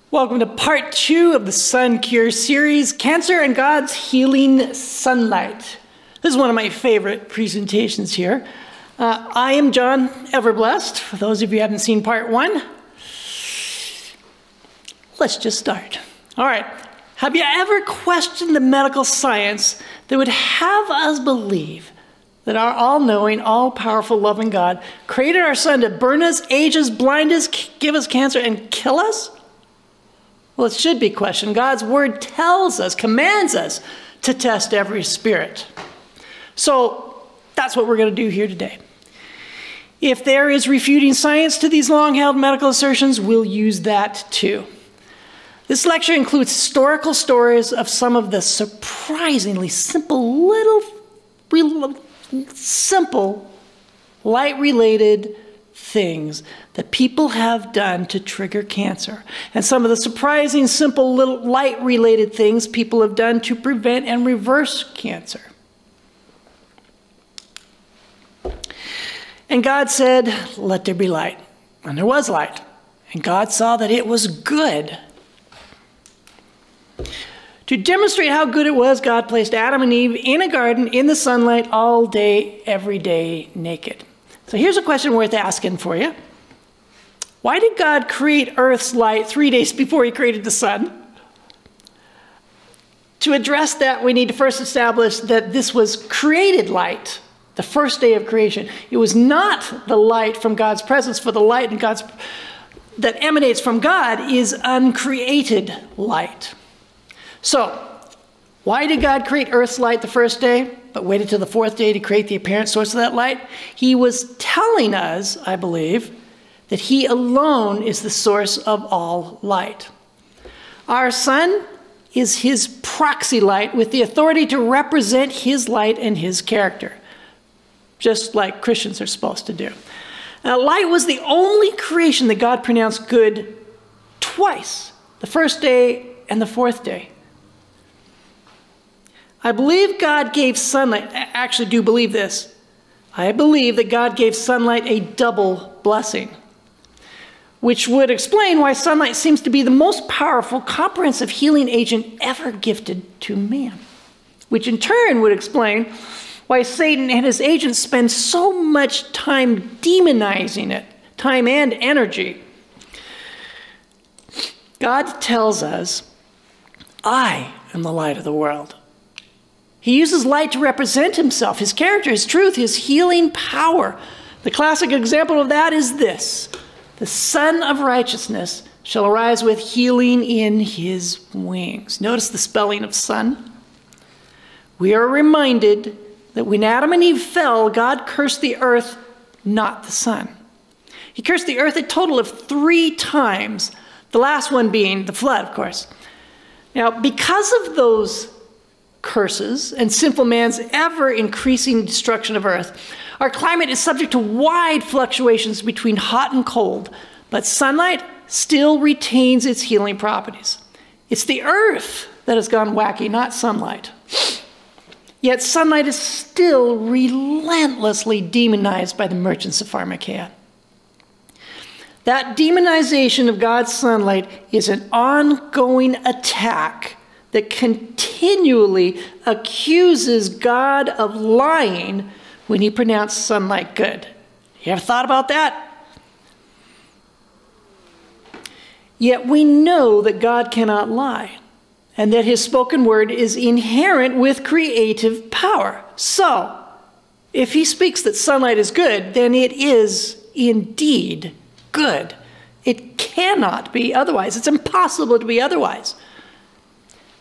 Welcome to part 2 of the Sun Cure series, Cancer and God's Healing Sunlight. This is one of my favorite presentations here. I am John Everblest. For those of you who haven't seen part 1, let's just start. All right. Have you ever questioned the medical science that would have us believe that our all-knowing, all-powerful, loving God created our sun to burn us, age us, blind us, give us cancer, and kill us? Well, it should be questioned. God's word tells us, commands us to test every spirit. So that's what we're going to do here today. If there is refuting science to these long-held medical assertions, we'll use that too. This lecture includes historical stories of some of the surprisingly simple, light-related things that people have done to trigger cancer, and some of the surprising, simple, little light-related things people have done to prevent and reverse cancer. And God said, "Let there be light." And there was light. And God saw that it was good. To demonstrate how good it was, God placed Adam and Eve in a garden in the sunlight all day, every day, naked. So here's a question worth asking for you. Why did God create Earth's light 3 days before he created the sun? To address that, we need to first establish that this was created light, the first day of creation. It was not the light from God's presence, for the light in that emanates from God is uncreated light. So, why did God create Earth's light the first day, but waited till the fourth day to create the apparent source of that light? He was telling us, I believe, that he alone is the source of all light. Our sun is his proxy light with the authority to represent his light and his character, just like Christians are supposed to do. Now, light was the only creation that God pronounced good twice, the first day and the fourth day. I believe God gave sunlight, I actually do believe this. I believe that God gave sunlight a double blessing, which would explain why sunlight seems to be the most powerful, comprehensive healing agent ever gifted to man, which in turn would explain why Satan and his agents spend so much time demonizing it, time and energy. God tells us, "I am the light of the world." He uses light to represent himself, his character, his truth, his healing power. The classic example of that is this: the Son of Righteousness shall arise with healing in his wings. Notice the spelling of son. We are reminded that when Adam and Eve fell, God cursed the earth, not the sun. He cursed the earth a total of 3 times, the last one being the flood, of course. Now, because of those curses and sinful man's ever-increasing destruction of earth, our climate is subject to wide fluctuations between hot and cold, but sunlight still retains its healing properties. It's the earth that has gone wacky, not sunlight. Yet sunlight is still relentlessly demonized by the merchants of Pharmakeia. That demonization of God's sunlight is an ongoing attack that continually accuses God of lying when he pronounced sunlight good. You ever thought about that? Yet we know that God cannot lie, and that his spoken word is inherent with creative power. So, if he speaks that sunlight is good, then it is indeed good. It cannot be otherwise. It's impossible to be otherwise.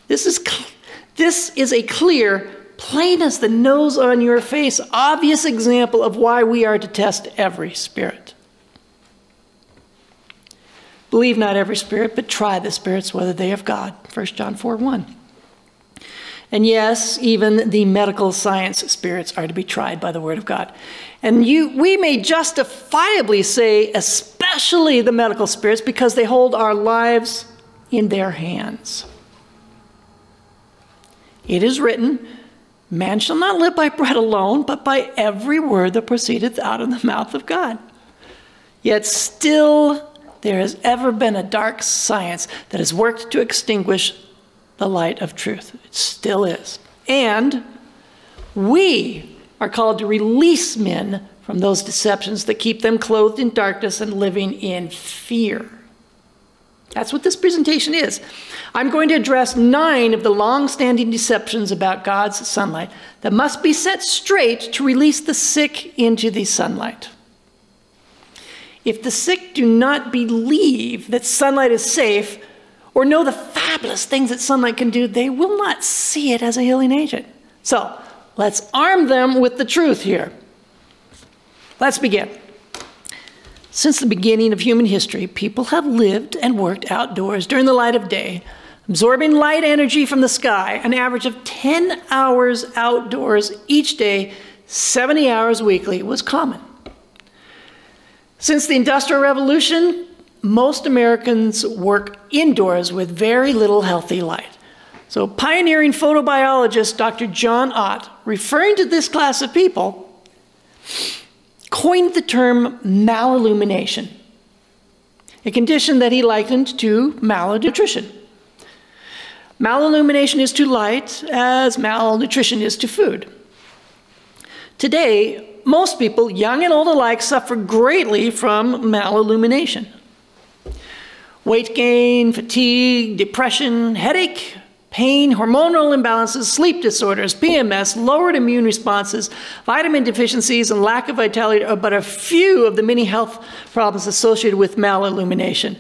This is a clear, plain as the nose on your face, obvious example of why we are to test every spirit. Believe not every spirit, but try the spirits whether they of God. 1 John 4:1. And yes, even the medical science spirits are to be tried by the word of God. And we may justifiably say, especially the medical spirits, because they hold our lives in their hands. It is written, "Man shall not live by bread alone, but by every word that proceedeth out of the mouth of God." Yet still there has ever been a dark science that has worked to extinguish the light of truth. It still is. And we are called to release men from those deceptions that keep them clothed in darkness and living in fear. That's what this presentation is. I'm going to address 9 of the long-standing deceptions about God's sunlight that must be set straight to release the sick into the sunlight. If the sick do not believe that sunlight is safe or know the fabulous things that sunlight can do, they will not see it as a healing agent. So let's arm them with the truth here. Let's begin. Since the beginning of human history, people have lived and worked outdoors during the light of day, absorbing light energy from the sky, an average of 10 hours outdoors each day, 70 hours weekly was common. Since the Industrial Revolution, most Americans work indoors with very little healthy light. So pioneering photobiologist Dr. John Ott, referring to this class of people, coined the term malillumination, a condition that he likened to malnutrition. Malillumination is to light as malnutrition is to food. Today, most people, young and old alike, suffer greatly from malillumination. Weight gain, fatigue, depression, headache, pain, hormonal imbalances, sleep disorders, PMS, lowered immune responses, vitamin deficiencies, and lack of vitality are but a few of the many health problems associated with malillumination.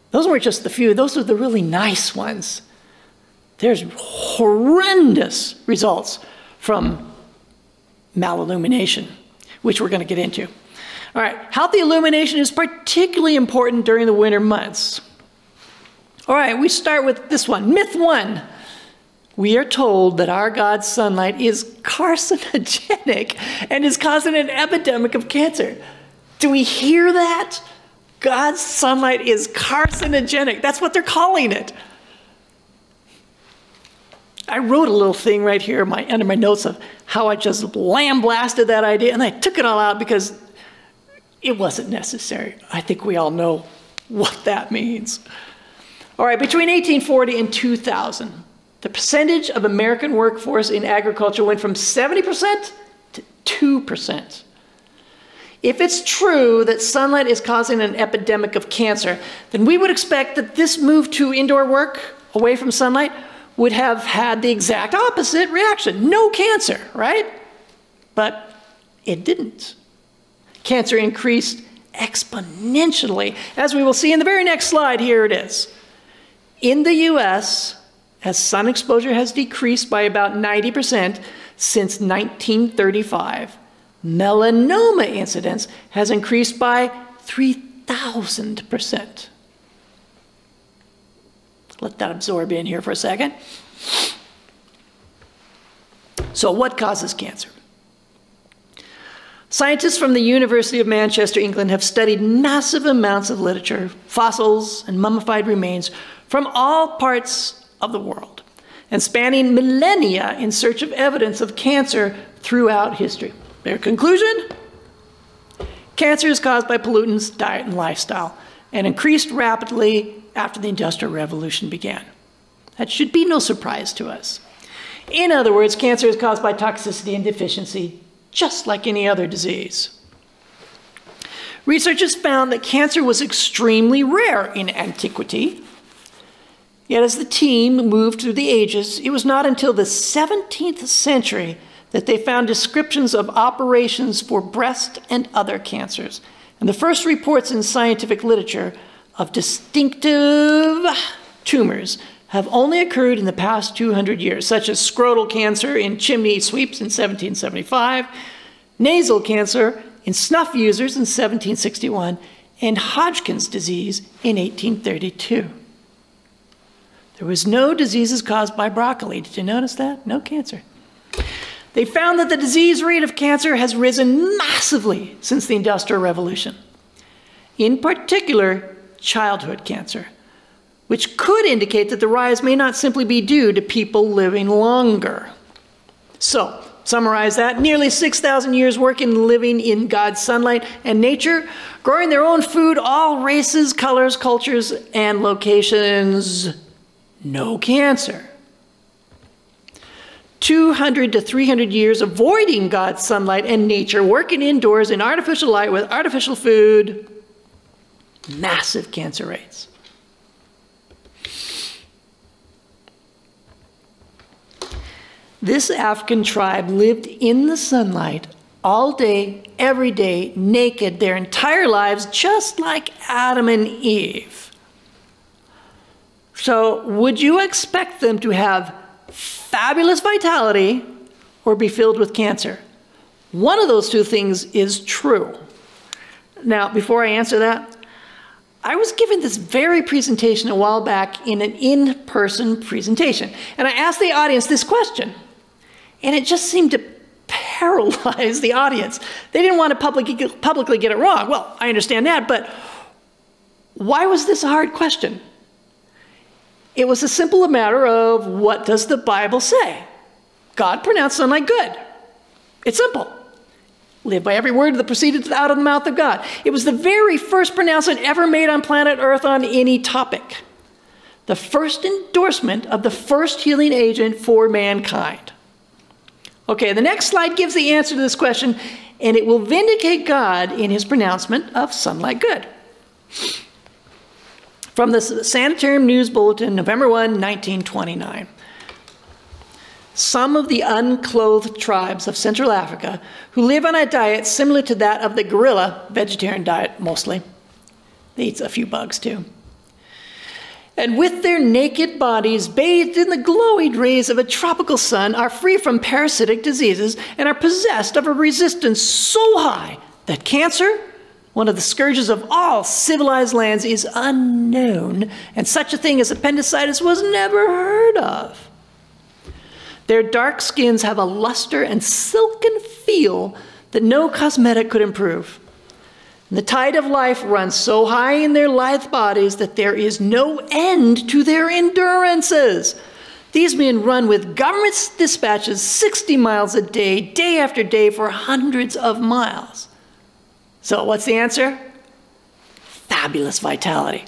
Those weren't just the few, those are the really nice ones. There's horrendous results from malillumination, which we're going to get into. All right, healthy illumination is particularly important during the winter months. All right, we start with this one. Myth 1. We are told that our God's sunlight is carcinogenic and is causing an epidemic of cancer. Do we hear that? God's sunlight is carcinogenic. That's what they're calling it. I wrote a little thing right here under my notes of how I just lambasted that idea, and I took it all out because it wasn't necessary. I think we all know what that means. All right, between 1840 and 2000, the percentage of American workforce in agriculture went from 70% to 2%. If it's true that sunlight is causing an epidemic of cancer, then we would expect that this move to indoor work away from sunlight would have had the exact opposite reaction. No cancer, right? But it didn't. Cancer increased exponentially, as we will see in the very next slide. Here it is. In the US, as sun exposure has decreased by about 90% since 1935, melanoma incidence has increased by 3,000%. Let that absorb in here for a second. So what causes cancer? Scientists from the University of Manchester, England, have studied massive amounts of literature, fossils, and mummified remains from all parts of the world, and spanning millennia in search of evidence of cancer throughout history. Their conclusion? Cancer is caused by pollutants, diet, and lifestyle, and increased rapidly after the Industrial Revolution began. That should be no surprise to us. In other words, cancer is caused by toxicity and deficiency, just like any other disease. Researchers found that cancer was extremely rare in antiquity. Yet as the team moved through the ages, it was not until the 17th century that they found descriptions of operations for breast and other cancers, and the first reports in scientific literature of distinctive tumors have only occurred in the past 200 years, such as scrotal cancer in chimney sweeps in 1775, nasal cancer in snuff users in 1761, and Hodgkin's disease in 1832. There was no diseases caused by broccoli. Did you notice that? No cancer. They found that the disease rate of cancer has risen massively since the Industrial Revolution. In particular, childhood cancer, which could indicate that the rise may not simply be due to people living longer. So, summarize that, nearly 6,000 years working and living in God's sunlight and nature, growing their own food, all races, colors, cultures, and locations, no cancer. 200 to 300 years avoiding God's sunlight and nature, working indoors in artificial light with artificial food, massive cancer rates. This African tribe lived in the sunlight all day, every day, naked, their entire lives, just like Adam and Eve. So would you expect them to have fabulous vitality or be filled with cancer? One of those two things is true. Now, before I answer that, I was given this very presentation a while back in an in-person presentation, and I asked the audience this question, and it just seemed to paralyze the audience. They didn't want to publicly get it wrong. Well, I understand that, but why was this a hard question? It was a simple matter of, what does the Bible say? God pronounced sunlight good. It's simple. Live by every word that proceeded out of the mouth of God. It was the very first pronouncement ever made on planet Earth on any topic. The first endorsement of the first healing agent for mankind. Okay, the next slide gives the answer to this question, and it will vindicate God in his pronouncement of sunlight good. From the Sanitarium News Bulletin, November 1, 1929. Some of the unclothed tribes of Central Africa who live on a diet similar to that of the gorilla, vegetarian diet mostly. They eat a few bugs too. And with their naked bodies bathed in the glowing rays of a tropical sun, are free from parasitic diseases and are possessed of a resistance so high that cancer, one of the scourges of all civilized lands, is unknown, and such a thing as appendicitis was never heard of. Their dark skins have a luster and silken feel that no cosmetic could improve. And the tide of life runs so high in their lithe bodies that there is no end to their endurances. These men run with government dispatches 60 miles a day, day after day, for hundreds of miles. So what's the answer? Fabulous vitality.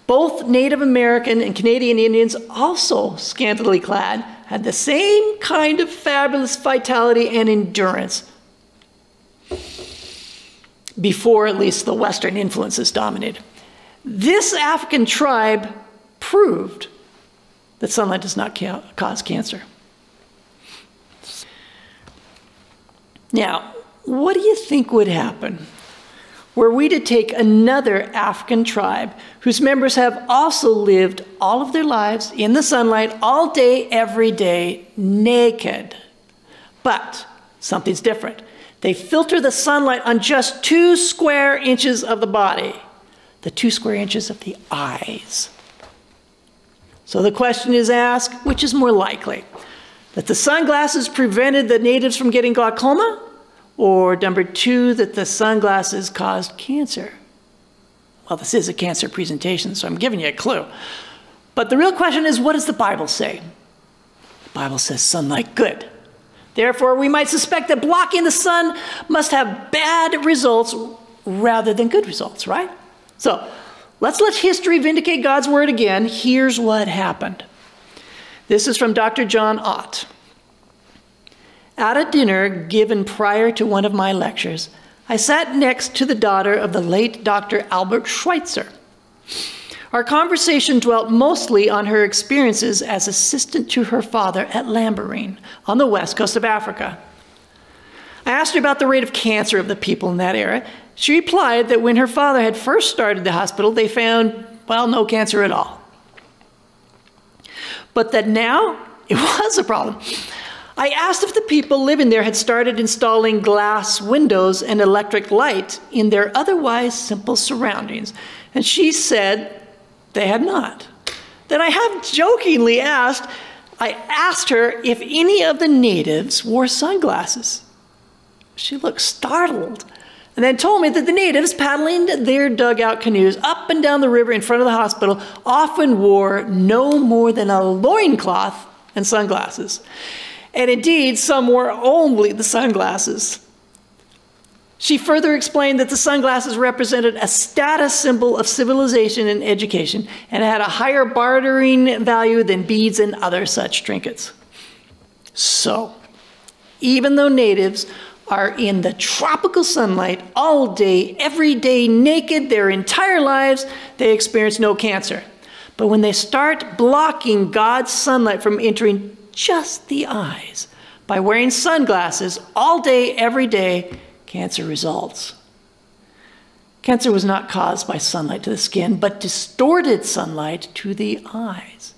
Both Native American and Canadian Indians, also scantily clad, had the same kind of fabulous vitality and endurance before at least the Western influences dominated. This African tribe proved that sunlight does not cause cancer. Now, what do you think would happen were we to take another African tribe whose members have also lived all of their lives in the sunlight all day, every day, naked? But something's different. They filter the sunlight on just 2 square inches of the body, the 2 square inches of the eyes. So the question is asked, which is more likely? That the sunglasses prevented the natives from getting glaucoma? Or number 2, that the sunglasses caused cancer? Well, this is a cancer presentation, so I'm giving you a clue. But the real question is, what does the Bible say? The Bible says sunlight good. Therefore, we might suspect that blocking the sun must have bad results rather than good results, right? So let's let history vindicate God's word again. Here's what happened. This is from Dr. John Ott. At a dinner given prior to one of my lectures, I sat next to the daughter of the late Dr. Albert Schweitzer. Our conversation dwelt mostly on her experiences as assistant to her father at Lambarene on the west coast of Africa. I asked her about the rate of cancer of the people in that era. She replied that when her father had first started the hospital, they found, well, no cancer at all. But that now it was a problem. I asked if the people living there had started installing glass windows and electric light in their otherwise simple surroundings, and she said they had not. Then I half jokingly asked her if any of the natives wore sunglasses. She looked startled and then told me that the natives paddling their dugout canoes up and down the river in front of the hospital often wore no more than a loincloth and sunglasses. And indeed, some wore only the sunglasses. She further explained that the sunglasses represented a status symbol of civilization and education, and had a higher bartering value than beads and other such trinkets. So, even though natives are in the tropical sunlight all day, every day, naked their entire lives, they experience no cancer. But when they start blocking God's sunlight from entering just the eyes by wearing sunglasses all day, every day, cancer results. Cancer was not caused by sunlight to the skin, but distorted sunlight to the eyes.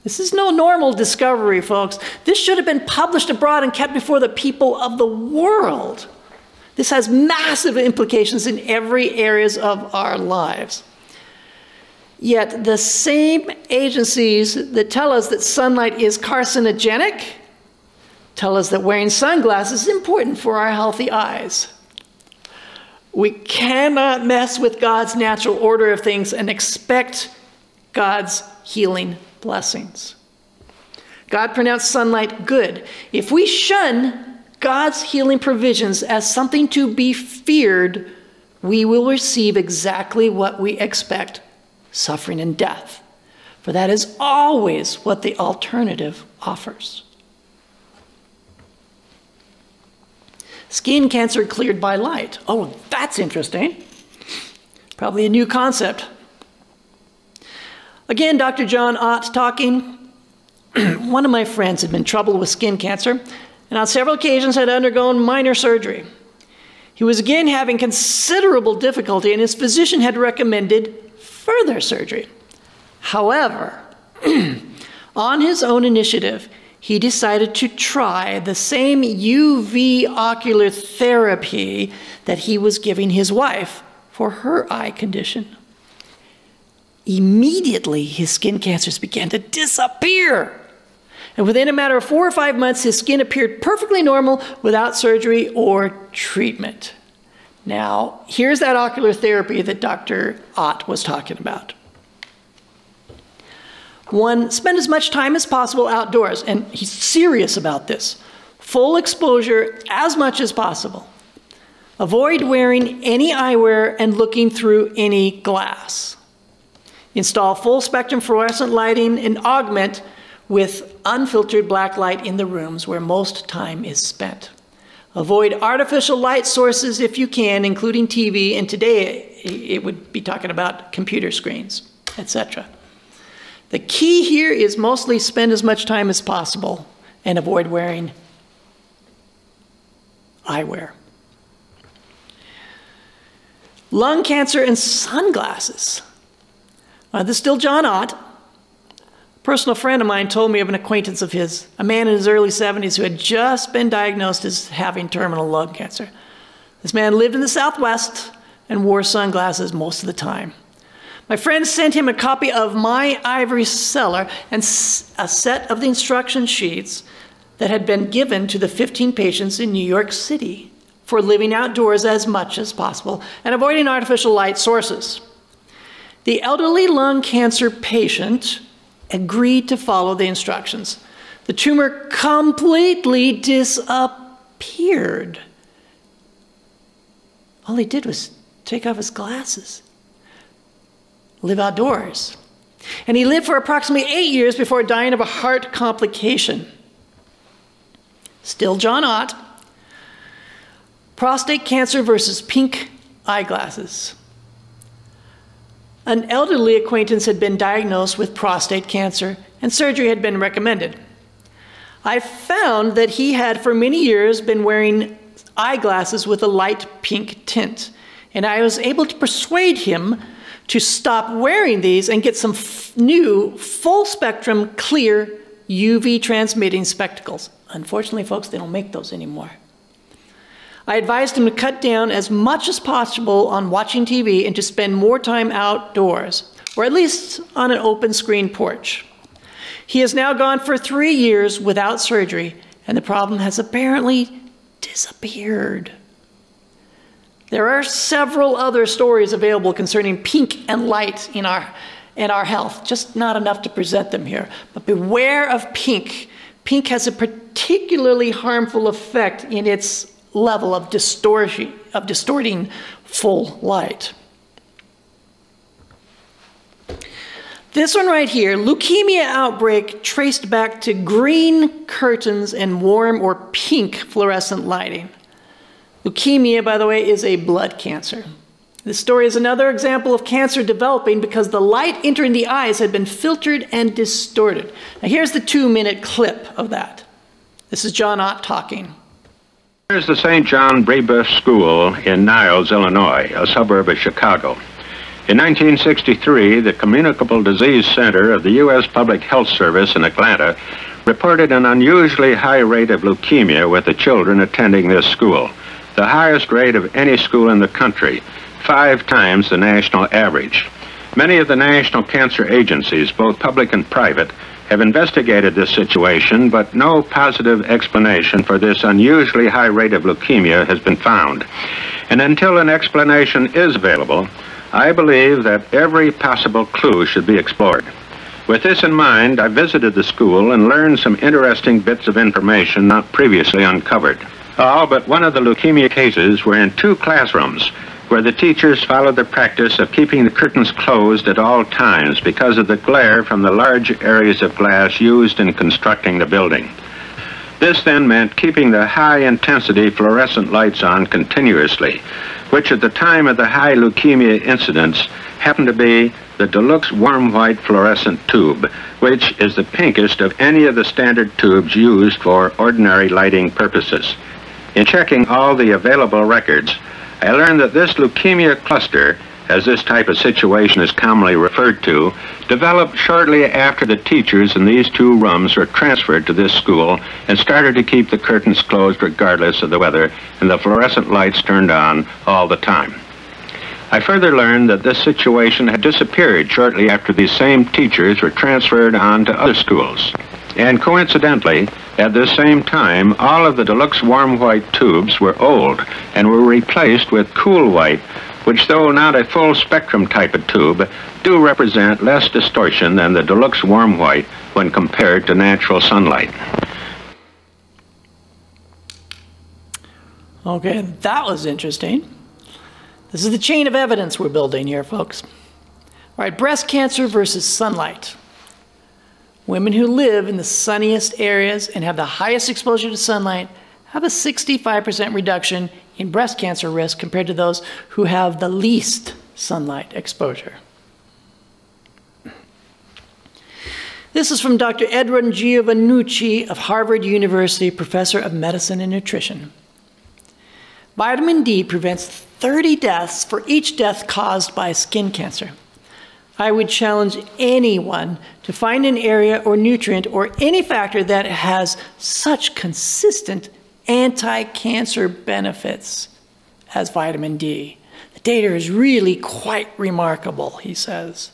This is no normal discovery, folks. This should have been published abroad and kept before the people of the world. This has massive implications in every area of our lives. Yet the same agencies that tell us that sunlight is carcinogenic tell us that wearing sunglasses is important for our healthy eyes. We cannot mess with God's natural order of things and expect God's healing blessings. God pronounced sunlight good. If we shun God's healing provisions as something to be feared, we will receive exactly what we expect, suffering and death. For that is always what the alternative offers. Skin cancer cleared by light. Oh, that's interesting. Probably a new concept. Again, Dr. John Ott talking. One of my friends had been troubled with skin cancer, and on several occasions had undergone minor surgery. He was again having considerable difficulty, and his physician had recommended further surgery. However, on his own initiative, he decided to try the same UV ocular therapy that he was giving his wife for her eye condition. Immediately, his skin cancers began to disappear. And within a matter of 4 or 5 months, his skin appeared perfectly normal without surgery or treatment. Now, here's that ocular therapy that Dr. Ott was talking about. 1, spend as much time as possible outdoors, and he's serious about this. Full exposure as much as possible. Avoid wearing any eyewear and looking through any glass. Install full spectrum fluorescent lighting and augment with unfiltered black light in the rooms where most time is spent. Avoid artificial light sources if you can, including TV, and today it would be talking about computer screens, etc. The key here is mostly spend as much time as possible and avoid wearing eyewear. Lung cancer and sunglasses. This is still John Ott. A personal friend of mine told me of an acquaintance of his, a man in his early 70s who had just been diagnosed as having terminal lung cancer. This man lived in the Southwest and wore sunglasses most of the time. My friend sent him a copy of My Ivory Cellar and a set of the instruction sheets that had been given to the 15 patients in New York City for living outdoors as much as possible and avoiding artificial light sources. The elderly lung cancer patient agreed to follow the instructions. The tumor completely disappeared. All he did was take off his glasses, live outdoors. And he lived for approximately 8 years before dying of a heart complication. Still John Ott. Prostate cancer versus pink eyeglasses. An elderly acquaintance had been diagnosed with prostate cancer and surgery had been recommended. I found that he had for many years been wearing eyeglasses with a light pink tint, and I was able to persuade him to stop wearing these and get some new full spectrum clear UV transmitting spectacles. Unfortunately, folks, they don't make those anymore. I advised him to cut down as much as possible on watching TV and to spend more time outdoors, or at least on an open screen porch. He has now gone for 3 years without surgery, and the problem has apparently disappeared. There are several other stories available concerning pink and light in our health, just not enough to present them here. But beware of pink Pink has a particularly harmful effect in its level of distorting full light. This one right here, leukemia outbreak traced back to green curtains and warm or pink fluorescent lighting. Leukemia, by the way, is a blood cancer. This story is another example of cancer developing because the light entering the eyes had been filtered and distorted. Now here's the 2-minute clip of that. This is John Ott talking. Here's the St. John Brebeuf School in Niles, Illinois, a suburb of Chicago. In 1963, the Communicable Disease Center of the U.S. Public Health Service in Atlanta reported an unusually high rate of leukemia with the children attending this school, the highest rate of any school in the country, 5 times the national average. Many of the national cancer agencies, both public and private, have investigated this situation, but no positive explanation for this unusually high rate of leukemia has been found. And until an explanation is available, I believe that every possible clue should be explored. With this in mind, I visited the school and learned some interesting bits of information not previously uncovered. All but one of the leukemia cases were in 2 classrooms, where the teachers followed the practice of keeping the curtains closed at all times because of the glare from the large areas of glass used in constructing the building. This then meant keeping the high-intensity fluorescent lights on continuously, which at the time of the high leukemia incidence happened to be the deluxe warm white fluorescent tube, which is the pinkest of any of the standard tubes used for ordinary lighting purposes. In checking all the available records, I learned that this leukemia cluster, as this type of situation is commonly referred to, developed shortly after the teachers in these 2 rooms were transferred to this school and started to keep the curtains closed regardless of the weather and the fluorescent lights turned on all the time. I further learned that this situation had disappeared shortly after these same teachers were transferred on to other schools. And coincidentally, at this same time, all of the deluxe warm white tubes were old and were replaced with cool white, which, though not a full spectrum type of tube, do represent less distortion than the deluxe warm white when compared to natural sunlight. Okay, that was interesting. This is the chain of evidence we're building here, folks. All right, breast cancer versus sunlight. Women who live in the sunniest areas and have the highest exposure to sunlight have a 65% reduction in breast cancer risk compared to those who have the least sunlight exposure. This is from Dr. Edwin Giovannucci of Harvard University, professor of medicine and nutrition. Vitamin D prevents 30 deaths for each death caused by skin cancer. I would challenge anyone to find an area or nutrient or any factor that has such consistent anti-cancer benefits as vitamin D. The data is really quite remarkable, he says.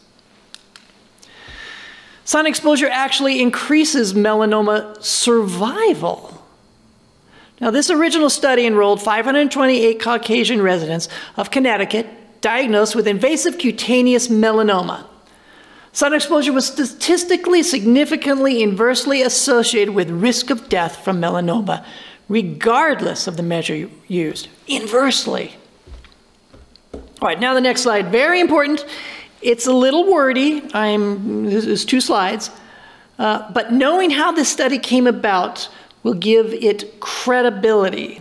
Sun exposure actually increases melanoma survival. Now, this original study enrolled 528 Caucasian residents of Connecticut diagnosed with invasive cutaneous melanoma. Sun exposure was statistically significantly inversely associated with risk of death from melanoma, regardless of the measure used, inversely. All right, now the next slide, very important. It's a little wordy, this is 2 slides, but knowing how this study came about will give it credibility,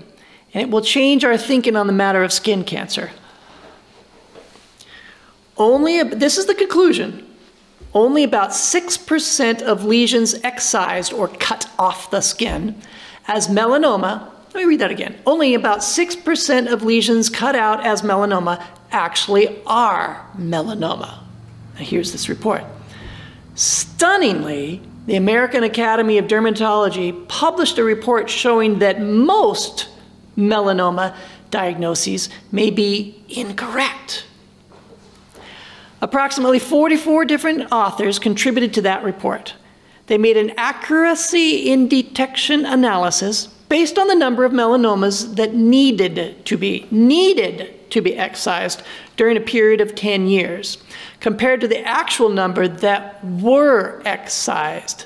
and it will change our thinking on the matter of skin cancer. This is the conclusion, only about 6% of lesions excised or cut off the skin as melanoma, let me read that again, only about 6% of lesions cut out as melanoma actually are melanoma. Now here's this report. Stunningly, the American Academy of Dermatology published a report showing that most melanoma diagnoses may be incorrect. Approximately 44 different authors contributed to that report. They made an accuracy in detection analysis based on the number of melanomas that needed to be excised during a period of 10 years, compared to the actual number that were excised.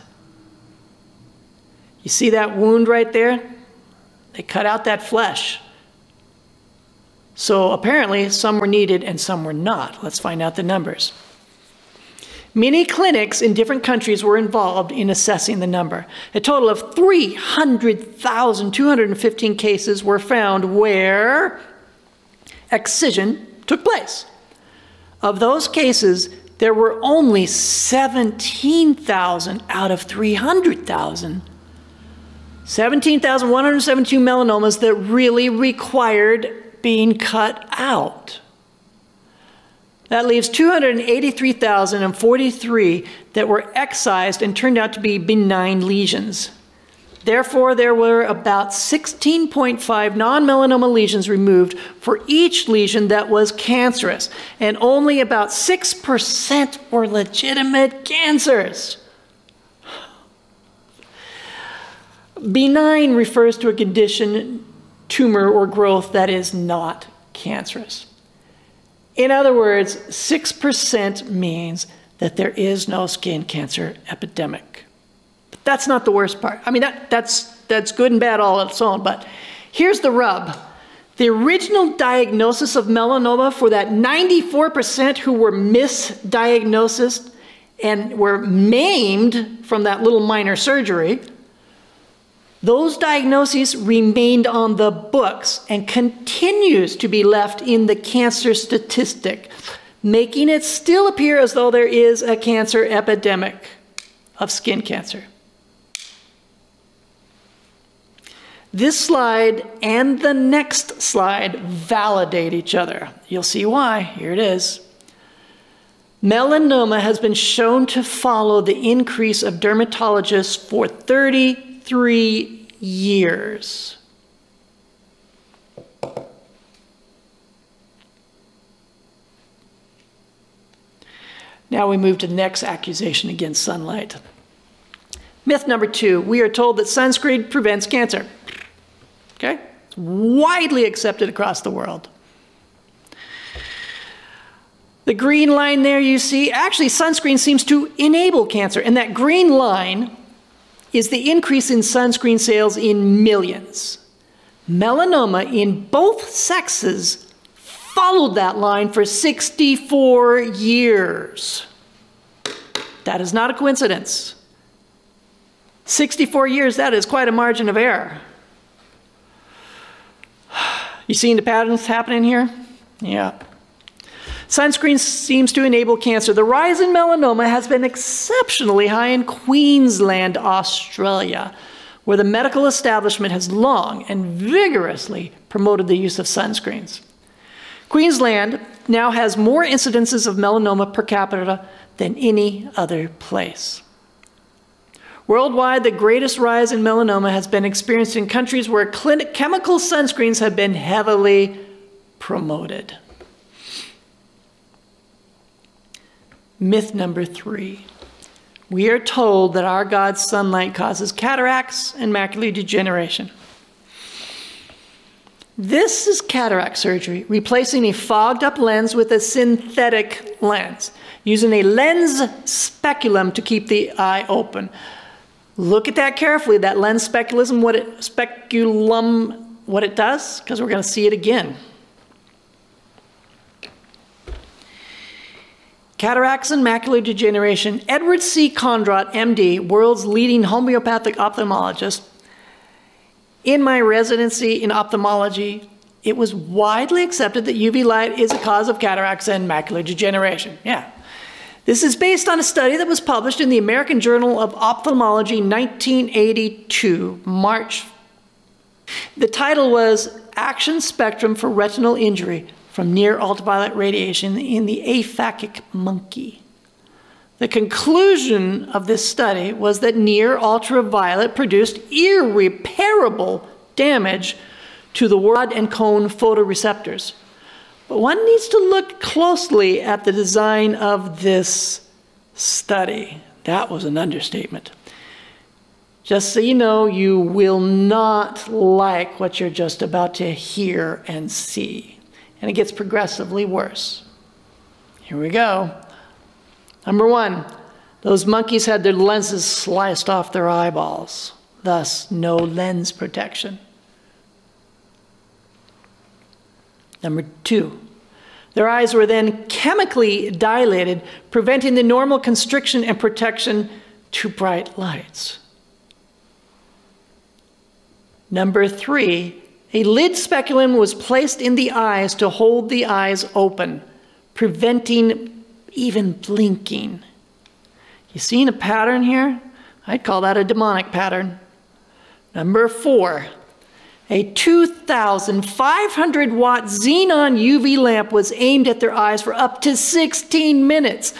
You see that wound right there? They cut out that flesh. So apparently some were needed and some were not. Let's find out the numbers. Many clinics in different countries were involved in assessing the number. A total of 300,215 cases were found where excision took place. Of those cases, there were only 17,000 out of 300,000. 17,172 melanomas that really required being cut out. That leaves 283,043 that were excised and turned out to be benign lesions. Therefore, there were about 16.5 non-melanoma lesions removed for each lesion that was cancerous, and only about 6% were legitimate cancers. Benign refers to a condition, tumor, or growth that is not cancerous. In other words, 6% means that there is no skin cancer epidemic. But that's not the worst part. I mean, that's good and bad all on its own, but here's the rub. The original diagnosis of melanoma for that 94% who were misdiagnosed and were maimed from that little minor surgery, those diagnoses remained on the books and continues to be left in the cancer statistic, making it still appear as though there is a cancer epidemic of skin cancer. This slide and the next slide validate each other. You'll see why. Here it is. Melanoma has been shown to follow the increase of dermatologists for 33 years. Now we move to the next accusation against sunlight. Myth number 2, we are told that sunscreen prevents cancer. Okay? It's widely accepted across the world. The green line there you see, actually sunscreen seems to enable cancer, and that green line is the increase in sunscreen sales in millions. Melanoma in both sexes followed that line for 64 years. That is not a coincidence. 64 years, that is quite a margin of error. You seeing the patterns happening here? Yeah. Sunscreen seems to enable cancer. The rise in melanoma has been exceptionally high in Queensland, Australia, where the medical establishment has long and vigorously promoted the use of sunscreens. Queensland now has more incidences of melanoma per capita than any other place. Worldwide, the greatest rise in melanoma has been experienced in countries where chemical sunscreens have been heavily promoted. Myth number 3. We are told that our God's sunlight causes cataracts and macular degeneration. This is cataract surgery, replacing a fogged-up lens with a synthetic lens, using a lens speculum to keep the eye open. Look at that carefully, that lens speculum, what it does, because we're going to see it again. Cataracts and macular degeneration. Edward C. Condrot, MD, world's leading homeopathic ophthalmologist. In my residency in ophthalmology, it was widely accepted that UV light is a cause of cataracts and macular degeneration. Yeah. This is based on a study that was published in the American Journal of Ophthalmology 1982, March. The title was Action Spectrum for Retinal Injury from Near Ultraviolet Radiation in the Aphakic Monkey. The conclusion of this study was that near ultraviolet produced irreparable damage to the rod and cone photoreceptors. But one needs to look closely at the design of this study. That was an understatement. Just so you know, you will not like what you're just about to hear and see. And it gets progressively worse. Here we go. Number 1, those monkeys had their lenses sliced off their eyeballs. thus no lens protection. Number 2, their eyes were then chemically dilated, preventing the normal constriction and protection to bright lights. Number 3, a lid speculum was placed in the eyes to hold the eyes open, preventing even blinking. You seeing a pattern here? I'd call that a demonic pattern. Number 4, a 2,500 watt xenon UV lamp was aimed at their eyes for up to 16 minutes.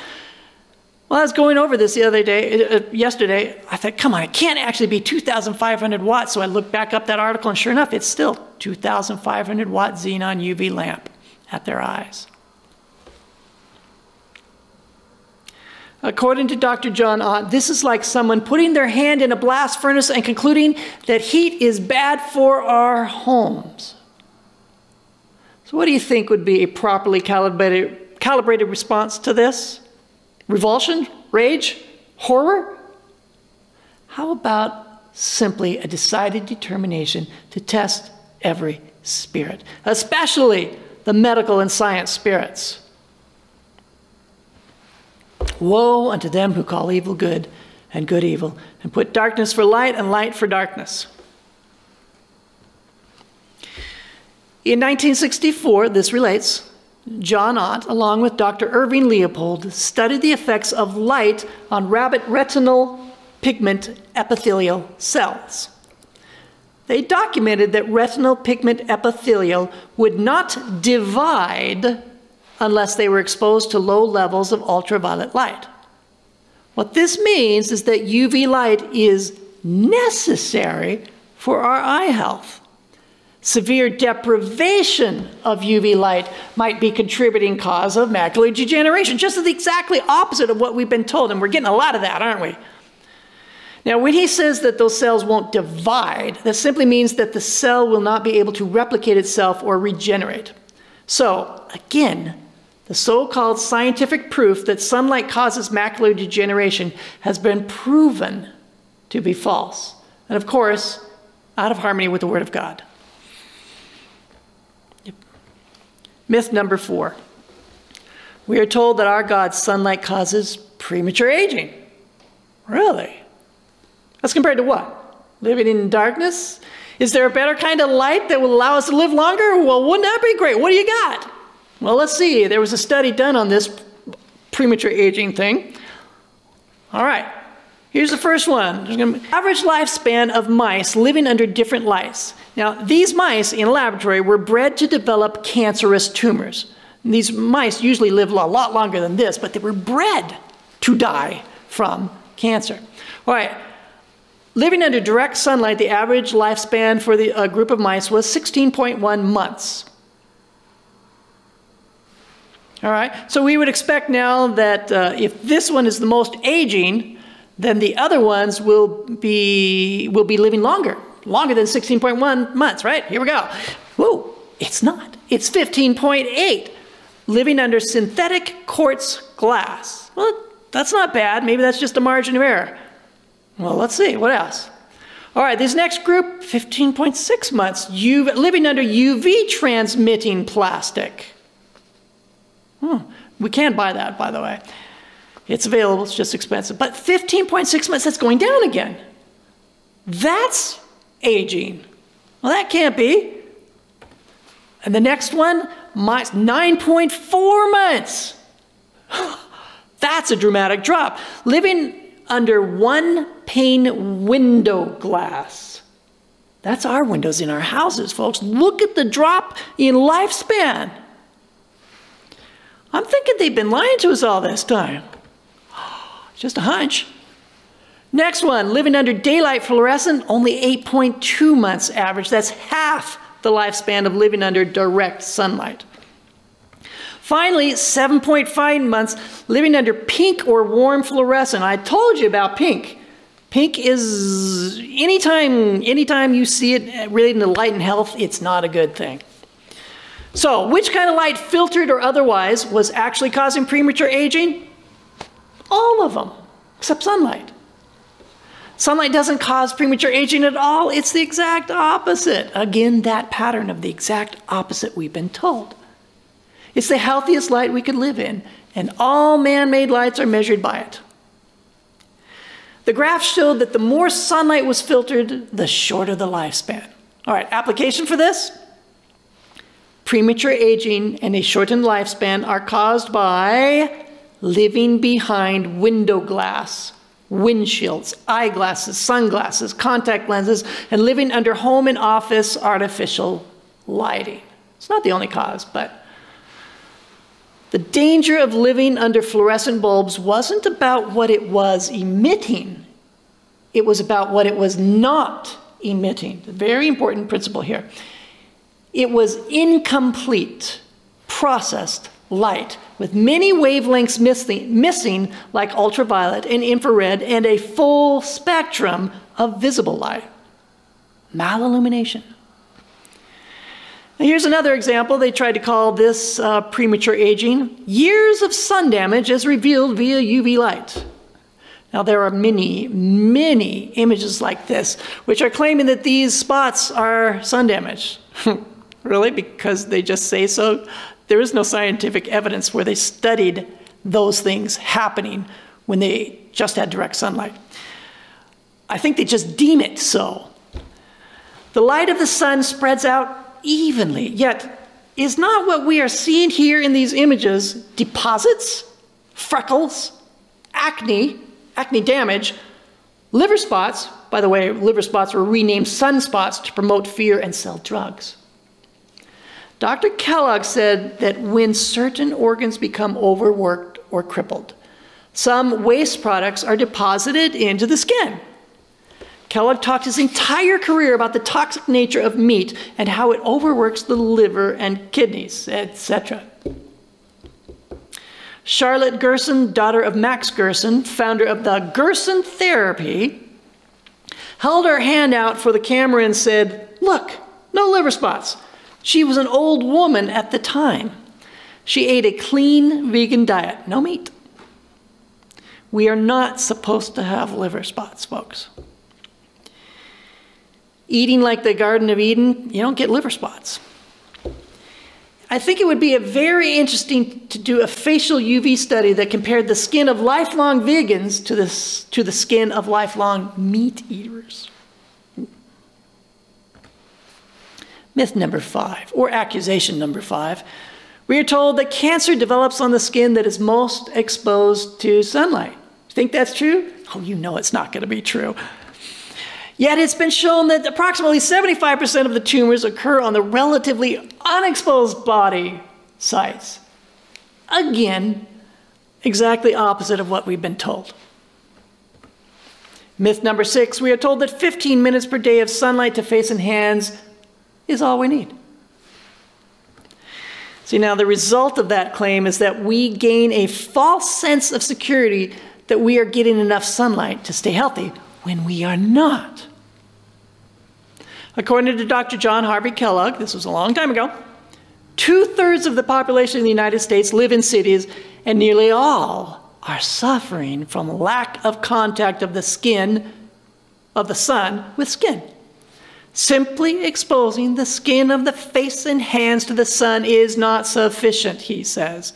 Well, I was going over this yesterday. I thought, come on, it can't actually be 2,500 watts. So I looked back up that article, and sure enough, it's still 2,500 watt xenon UV lamp at their eyes. According to Dr. John Ott, this is like someone putting their hand in a blast furnace and concluding that heat is bad for our homes. So what do you think would be a properly calibrated response to this? Revulsion? Rage? Horror? How about simply a decided determination to test every spirit, especially the medical and science spirits? Woe unto them who call evil good and good evil, and put darkness for light and light for darkness. In 1964, this relates, John Ott, along with Dr. Irving Leopold, studied the effects of light on rabbit retinal pigment epithelial cells. They documented that retinal pigment epithelial would not divide unless they were exposed to low levels of ultraviolet light. What this means is that UV light is necessary for our eye health. Severe deprivation of UV light might be a contributing cause of macular degeneration, just the exactly opposite of what we've been told, and we're getting a lot of that, aren't we? Now, when he says that those cells won't divide, that simply means that the cell will not be able to replicate itself or regenerate. So, again, the so-called scientific proof that sunlight causes macular degeneration has been proven to be false. And of course, out of harmony with the Word of God. Yep. Myth number 4. We are told that our God's sunlight causes premature aging. Really? That's compared to what? Living in darkness? Is there a better kind of light that will allow us to live longer? Well, wouldn't that be great? What do you got? Well, let's see. There was a study done on this premature aging thing. All right. Here's the first one. There's going to be average lifespan of mice living under different lights. Now, these mice in a laboratory were bred to develop cancerous tumors. And these mice usually live a lot longer than this, but they were bred to die from cancer. All right. Living under direct sunlight, the average lifespan for the group of mice was 16.1 months. All right, so we would expect now that if this one is the most aging, then the other ones will be living longer than 16.1 months, right? Here we go. Whoa, it's not. It's 15.8, living under synthetic quartz glass. Well, that's not bad. Maybe that's just a margin of error. Well, let's see. What else? All right, this next group, 15.6 months, living under UV transmitting plastic. We can't buy that, by the way. It's available, it's just expensive. But 15.6 months, that's going down again. That's aging. Well, that can't be. And the next one, 9.4 months. That's a dramatic drop. Living under one pane window glass. That's our windows in our houses, folks. Look at the drop in lifespan. I'm thinking they've been lying to us all this time. It's just a hunch. Next one, living under daylight fluorescent, only 8.2 months average. That's half the lifespan of living under direct sunlight. Finally, 7.5 months living under pink or warm fluorescent. I told you about pink. Pink is, anytime you see it relating to light and health, it's not a good thing. So, which kind of light, filtered or otherwise, was actually causing premature aging? All of them, except sunlight. Sunlight doesn't cause premature aging at all. It's the exact opposite. Again, that pattern of the exact opposite we've been told. It's the healthiest light we could live in, and all man-made lights are measured by it. The graph showed that the more sunlight was filtered, the shorter the lifespan. All right, application for this? Premature aging and a shortened lifespan are caused by living behind window glass, windshields, eyeglasses, sunglasses, contact lenses, and living under home and office artificial lighting. It's not the only cause, but the danger of living under fluorescent bulbs wasn't about what it was emitting. It was about what it was not emitting. A very important principle here. It was incomplete, processed light with many wavelengths missing, like ultraviolet and infrared, and a full spectrum of visible light. Malillumination. Now here's another example. They tried to call this premature aging. Years of sun damage as revealed via UV light. Now there are many, many images like this, which are claiming that these spots are sun damage. Really? Because they just say so? There is no scientific evidence where they studied those things happening when they just had direct sunlight. I think they just deem it so. The light of the sun spreads out evenly, yet is not what we are seeing here in these images deposits, freckles, acne damage, liver spots. By the way, liver spots were renamed sunspots to promote fear and sell drugs. Dr. Kellogg said that when certain organs become overworked or crippled, some waste products are deposited into the skin. Kellogg talked his entire career about the toxic nature of meat and how it overworks the liver and kidneys, etc. Charlotte Gerson, daughter of Max Gerson, founder of the Gerson Therapy, held her hand out for the camera and said, "Look, no liver spots." She was an old woman at the time. She ate a clean vegan diet, no meat. We are not supposed to have liver spots, folks. Eating like the Garden of Eden, you don't get liver spots. I think it would be very interesting to do a facial UV study that compared the skin of lifelong vegans to the skin of lifelong meat eaters. Myth number 5, or accusation number 5. We are told that cancer develops on the skin that is most exposed to sunlight. Think that's true? Oh, you know it's not going to be true. Yet it's been shown that approximately 75% of the tumors occur on the relatively unexposed body sites. Again, exactly opposite of what we've been told. Myth number 6, we are told that 15 minutes per day of sunlight to face and hands is all we need. See, now the result of that claim is that we gain a false sense of security that we are getting enough sunlight to stay healthy when we are not. According to Dr. John Harvey Kellogg, this was a long time ago, 2/3 of the population in the United States live in cities, and nearly all are suffering from lack of contact of the skin, of the sun with skin. Simply exposing the skin of the face and hands to the sun is not sufficient, he says.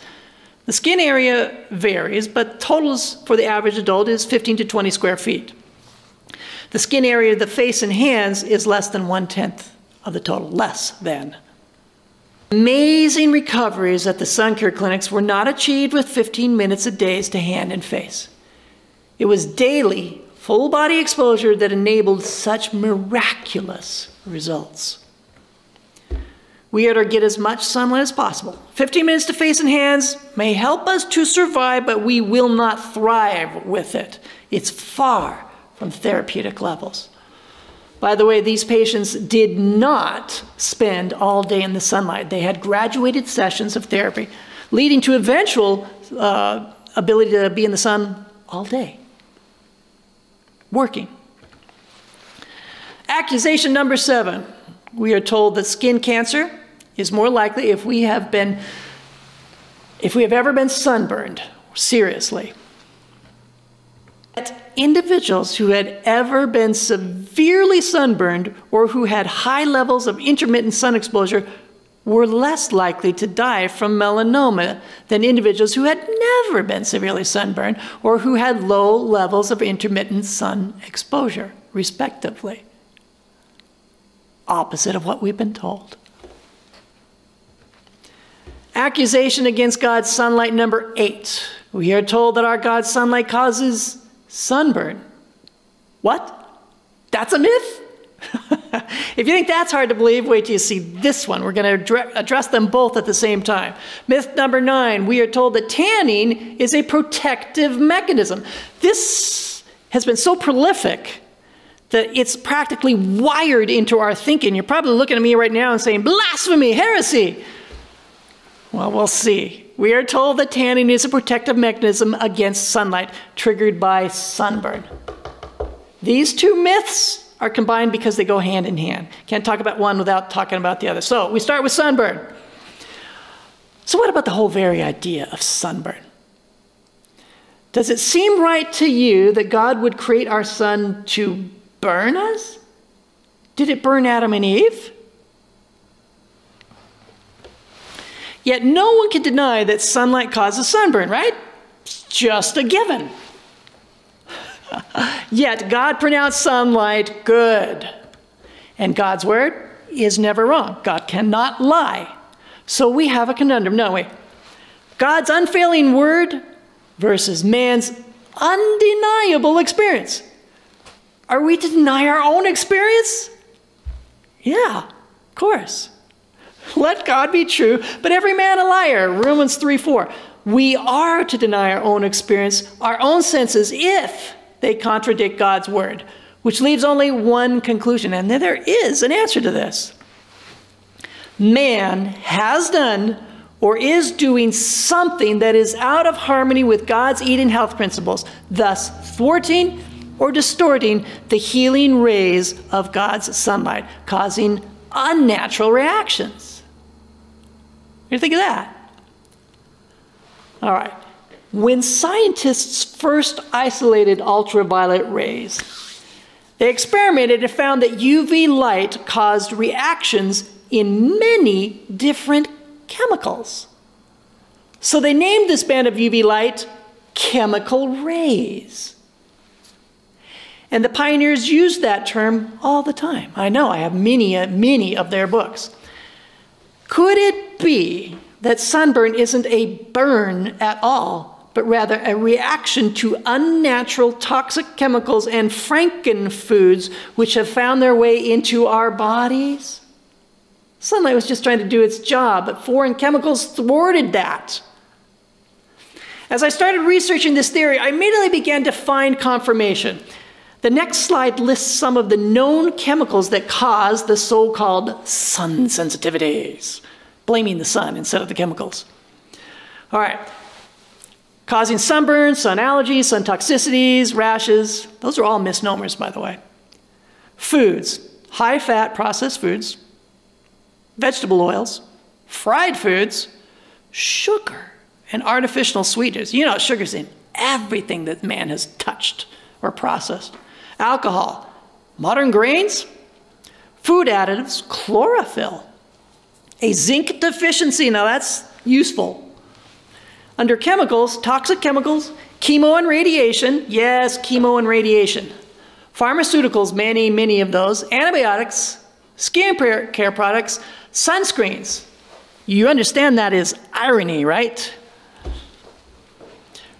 The skin area varies, but totals for the average adult is 15 to 20 square feet. The skin area of the face and hands is less than 1/10 of the total, less than. Amazing recoveries at the sun care clinics were not achieved with 15 minutes a day to hand and face. It was daily, full body exposure that enabled such miraculous results. We ought to get as much sunlight as possible. 15 minutes to face and hands may help us to survive, but we will not thrive with it. It's far from therapeutic levels. By the way, these patients did not spend all day in the sunlight. They had graduated sessions of therapy, leading to eventual ability to be in the sun all day, working. Accusation number 7. We are told that skin cancer is more likely if we have ever been sunburned seriously. individuals who had ever been severely sunburned or who had high levels of intermittent sun exposure were less likely to die from melanoma than individuals who had never been severely sunburned or who had low levels of intermittent sun exposure, respectively. Opposite of what we've been told. Accusation against God's sunlight number 8. We are told that our God's sunlight causes sunburn. What? That's a myth? If you think that's hard to believe, wait till you see this one. We're going to address them both at the same time. Myth number 9, we are told that tanning is a protective mechanism. This has been so prolific that it's practically wired into our thinking. You're probably looking at me right now and saying, blasphemy, heresy. Well, we'll see. We are told that tanning is a protective mechanism against sunlight triggered by sunburn. These two myths are combined because they go hand in hand. Can't talk about one without talking about the other. So we start with sunburn. So what about the whole very idea of sunburn? Does it seem right to you that God would create our sun to burn us? Did it burn Adam and Eve? Yet no one can deny that sunlight causes sunburn, right? It's just a given. Yet God pronounced sunlight good. And God's word is never wrong. God cannot lie. So we have a conundrum, don't we? God's unfailing word versus man's undeniable experience. Are we to deny our own experience? Yeah, of course. Let God be true, but every man a liar. Romans 3:4. We are to deny our own experience, our own senses, if they contradict God's word, which leaves only one conclusion, and there is an answer to this. Man has done or is doing something that is out of harmony with God's Eden health principles, thus thwarting or distorting the healing rays of God's sunlight, causing unnatural reactions. What do you think of that? All right. When scientists first isolated ultraviolet rays, they experimented and found that UV light caused reactions in many different chemicals. So they named this band of UV light chemical rays. And the pioneers used that term all the time. I know, I have many of their books. Could it be that sunburn isn't a burn at all, but rather a reaction to unnatural toxic chemicals and frankenfoods which have found their way into our bodies? Sunlight was just trying to do its job, but foreign chemicals thwarted that. As I started researching this theory, I immediately began to find confirmation. The next slide lists some of the known chemicals that cause the so-called sun sensitivities, blaming the sun instead of the chemicals. All right. Causing sunburn, sun allergies, sun toxicities, rashes. Those are all misnomers, by the way. Foods, high-fat processed foods, vegetable oils, fried foods, sugar, and artificial sweeteners. You know, sugar's in everything that man has touched or processed. Alcohol, modern grains, food additives, chlorophyll, a zinc deficiency. Now that's useful. Under chemicals, toxic chemicals, chemo and radiation. Yes, chemo and radiation. Pharmaceuticals, many of those. Antibiotics, skin care products, sunscreens. You understand that is irony, right?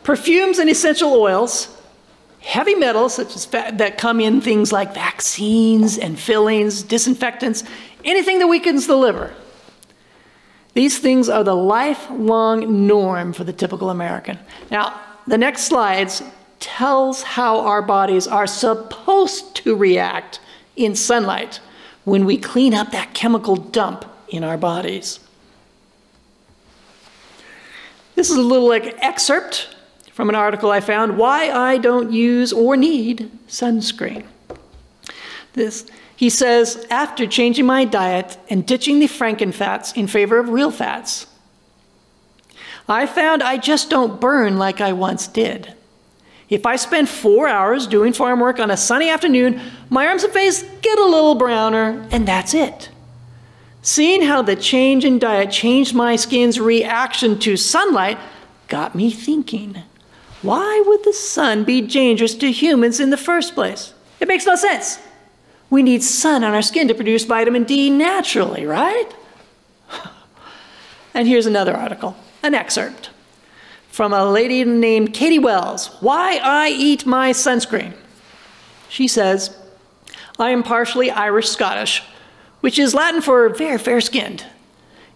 Perfumes and essential oils, heavy metals such as that come in things like vaccines and fillings, disinfectants, anything that weakens the liver. These things are the lifelong norm for the typical American. Now, the next slides tells how our bodies are supposed to react in sunlight when we clean up that chemical dump in our bodies. This is a little excerpt from an article I found, Why I Don't Use or Need Sunscreen. He says, after changing my diet and ditching the frankenfats in favor of real fats, I found I just don't burn like I once did. If I spend 4 hours doing farm work on a sunny afternoon, my arms and face get a little browner, and that's it. Seeing how the change in diet changed my skin's reaction to sunlight got me thinking, why would the sun be dangerous to humans in the first place? It makes no sense. We need sun on our skin to produce vitamin D naturally, right? And here's another article, an excerpt from a lady named Katie Wells, Why I Eat My Sunscreen. She says, I am partially Irish-Scottish, which is Latin for very fair-skinned,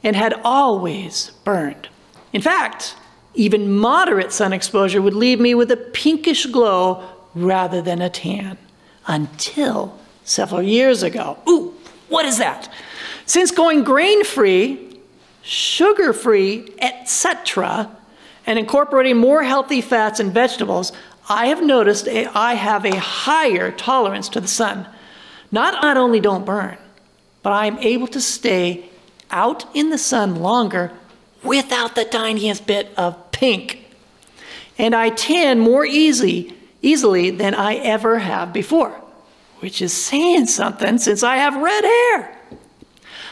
and had always burned. In fact, even moderate sun exposure would leave me with a pinkish glow rather than a tan, until several years ago. Ooh, what is that? Since going grain-free, sugar-free, etc., and incorporating more healthy fats and vegetables, I have noticed I have a higher tolerance to the sun. Not only don't burn, but I am able to stay out in the sun longer without the tiniest bit of pink. And I tan more easily than I ever have before, which is saying something since I have red hair.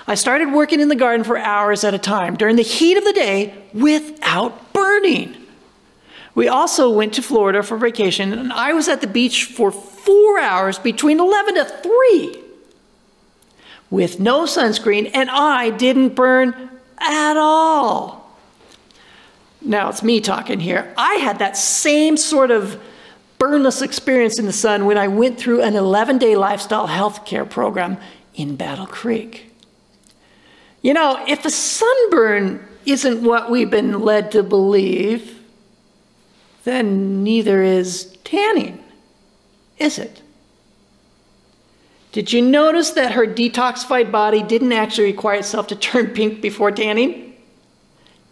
I started working in the garden for hours at a time during the heat of the day without burning. We also went to Florida for vacation, and I was at the beach for 4 hours between 11 to 3 with no sunscreen, and I didn't burn at all. Now it's me talking here. I had that same sort of burnless experience in the sun when I went through an 11-day lifestyle healthcare program in Battle Creek. You know, if a sunburn isn't what we've been led to believe, then neither is tanning, is it? Did you notice that her detoxified body didn't actually require itself to turn pink before tanning?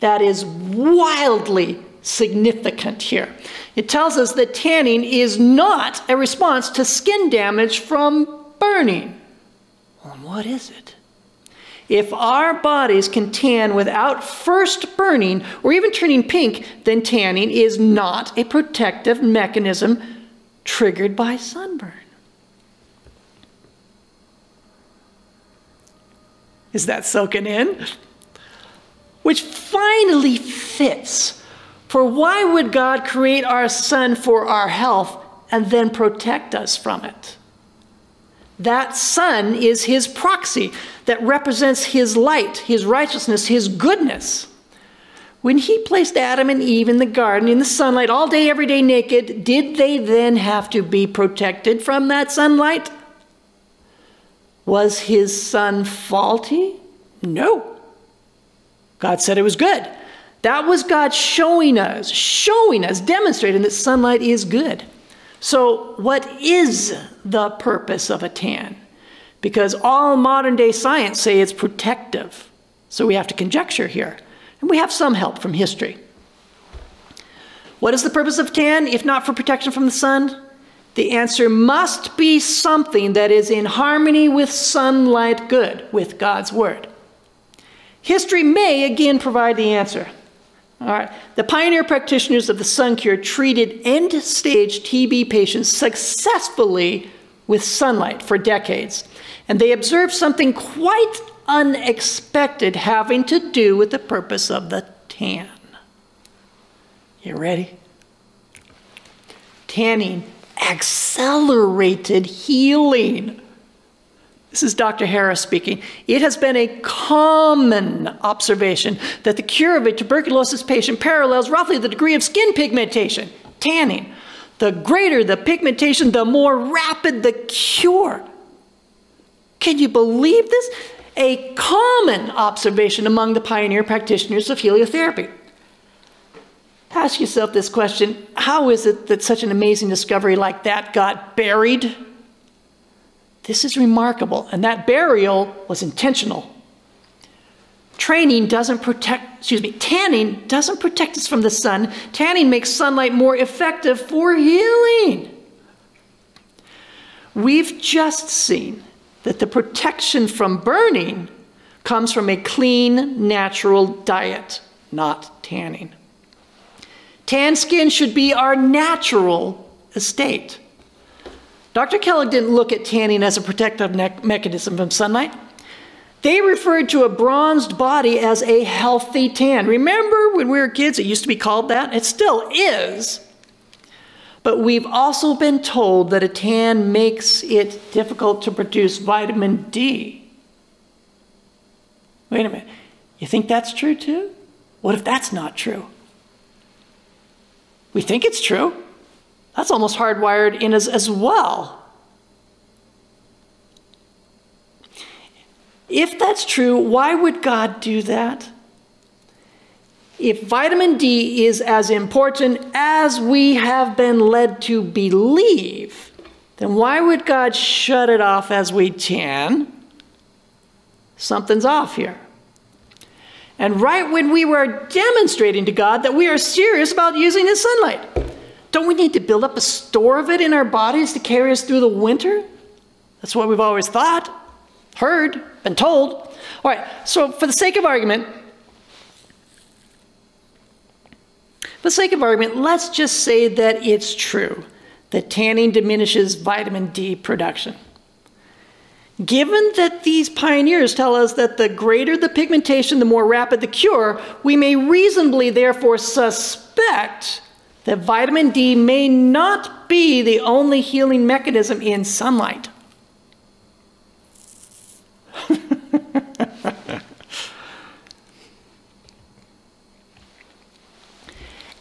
That is wildly significant here. It tells us that tanning is not a response to skin damage from burning. Well, what is it? If our bodies can tan without first burning or even turning pink, then tanning is not a protective mechanism triggered by sunburn. Is that soaking in? Which finally fits. For why would God create our sun for our health and then protect us from it? That sun is his proxy that represents his light, his righteousness, his goodness. When he placed Adam and Eve in the garden in the sunlight all day, every day naked, did they then have to be protected from that sunlight? Was his sun faulty? No. God said it was good. That was God showing us, demonstrating that sunlight is good. So what is the purpose of a tan? Because all modern day science say it's protective. So we have to conjecture here. And we have some help from history. What is the purpose of tan, if not for protection from the sun? The answer must be something that is in harmony with sunlight good, with God's word. History may again provide the answer. All right. The pioneer practitioners of the sun cure treated end-stage TB patients successfully with sunlight for decades. And they observed something quite unexpected having to do with the purpose of the tan. You ready? Tanning accelerated healing. This is Dr. Harris speaking. It has been a common observation that the cure of a tuberculosis patient parallels roughly the degree of skin pigmentation, tanning. The greater the pigmentation, the more rapid the cure. Can you believe this? A common observation among the pioneer practitioners of heliotherapy. Ask yourself this question: how is it that such an amazing discovery like that got buried? This is remarkable, and that burial was intentional. Tanning doesn't protect us from the sun. Tanning makes sunlight more effective for healing. We've just seen that the protection from burning comes from a clean, natural diet, not tanning. Tan skin should be our natural estate. Dr. Kellogg didn't look at tanning as a protective mechanism from sunlight. They referred to a bronzed body as a healthy tan. Remember when we were kids, it used to be called that? It still is. But we've also been told that a tan makes it difficult to produce vitamin D. Wait a minute. You think that's true too? What if that's not true? We think it's true. That's almost hardwired in us as well. If that's true, why would God do that? If vitamin D is as important as we have been led to believe, then why would God shut it off as we tan? Something's off here. And right when we were demonstrating to God that we are serious about using His sunlight, don't we need to build up a store of it in our bodies to carry us through the winter? That's what we've always thought, heard, been told. All right, so for the sake of argument, let's just say that it's true that tanning diminishes vitamin D production. Given that these pioneers tell us that the greater the pigmentation, the more rapid the cure, we may reasonably therefore suspect that vitamin D may not be the only healing mechanism in sunlight.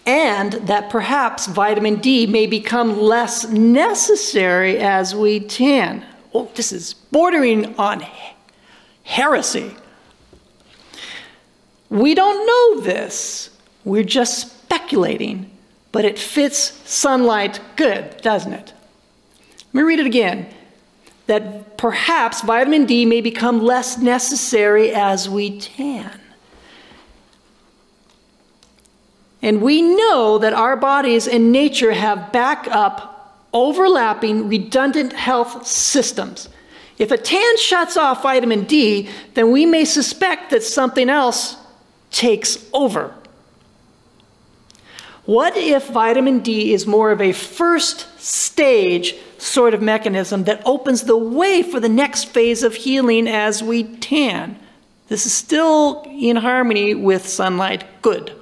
And that perhaps vitamin D may become less necessary as we tan. Oh, this is bordering on heresy. We don't know this. We're just speculating, but it fits sunlight good, doesn't it? Let me read it again. That perhaps vitamin D may become less necessary as we tan. And we know that our bodies and nature have backup, overlapping, redundant health systems. If a tan shuts off vitamin D, then we may suspect that something else takes over. What if vitamin D is more of a first stage sort of mechanism that opens the way for the next phase of healing as we tan? This is still in harmony with sunlight good.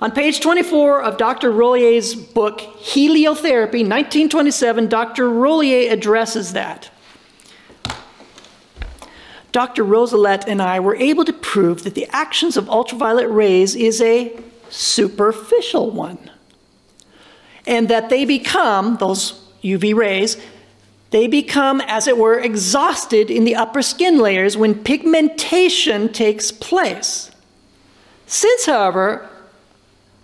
On page 24 of Dr. Rollier's book, Heliotherapy, 1927, Dr. Rollier addresses that. Dr. Roselette and I were able to prove that the actions of ultraviolet rays is a superficial one, and that they become, those UV rays, they become, as it were, exhausted in the upper skin layers when pigmentation takes place. Since, however,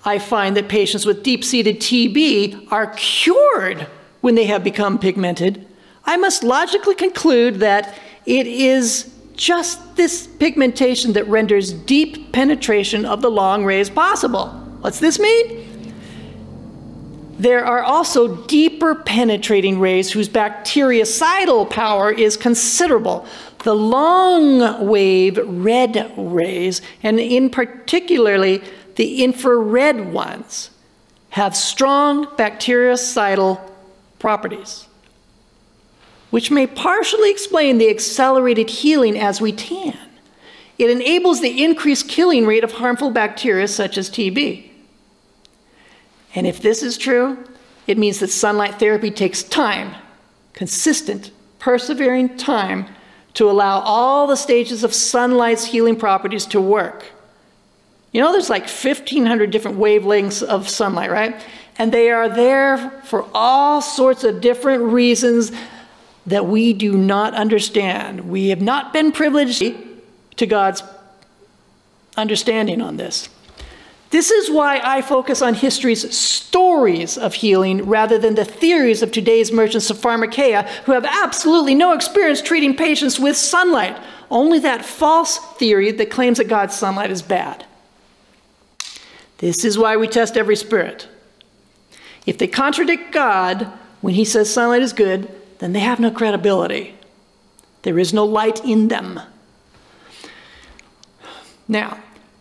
I find that patients with deep-seated TB are cured when they have become pigmented, I must logically conclude that it is just this pigmentation that renders deep penetration of the long rays possible. What's this mean? There are also deeper penetrating rays whose bactericidal power is considerable. The long wave red rays, and in particularly the infrared ones, have strong bactericidal properties, which may partially explain the accelerated healing as we tan. It enables the increased killing rate of harmful bacteria such as TB. And if this is true, it means that sunlight therapy takes time, consistent, persevering time, to allow all the stages of sunlight's healing properties to work. You know, there's like 1,500 different wavelengths of sunlight, right? And they are there for all sorts of different reasons that we do not understand. We have not been privileged to God's understanding on this. This is why I focus on history's stories of healing rather than the theories of today's merchants of pharmakeia who have absolutely no experience treating patients with sunlight, only that false theory that claims that God's sunlight is bad. This is why we test every spirit. If they contradict God when He says sunlight is good, then they have no credibility. There is no light in them. Now,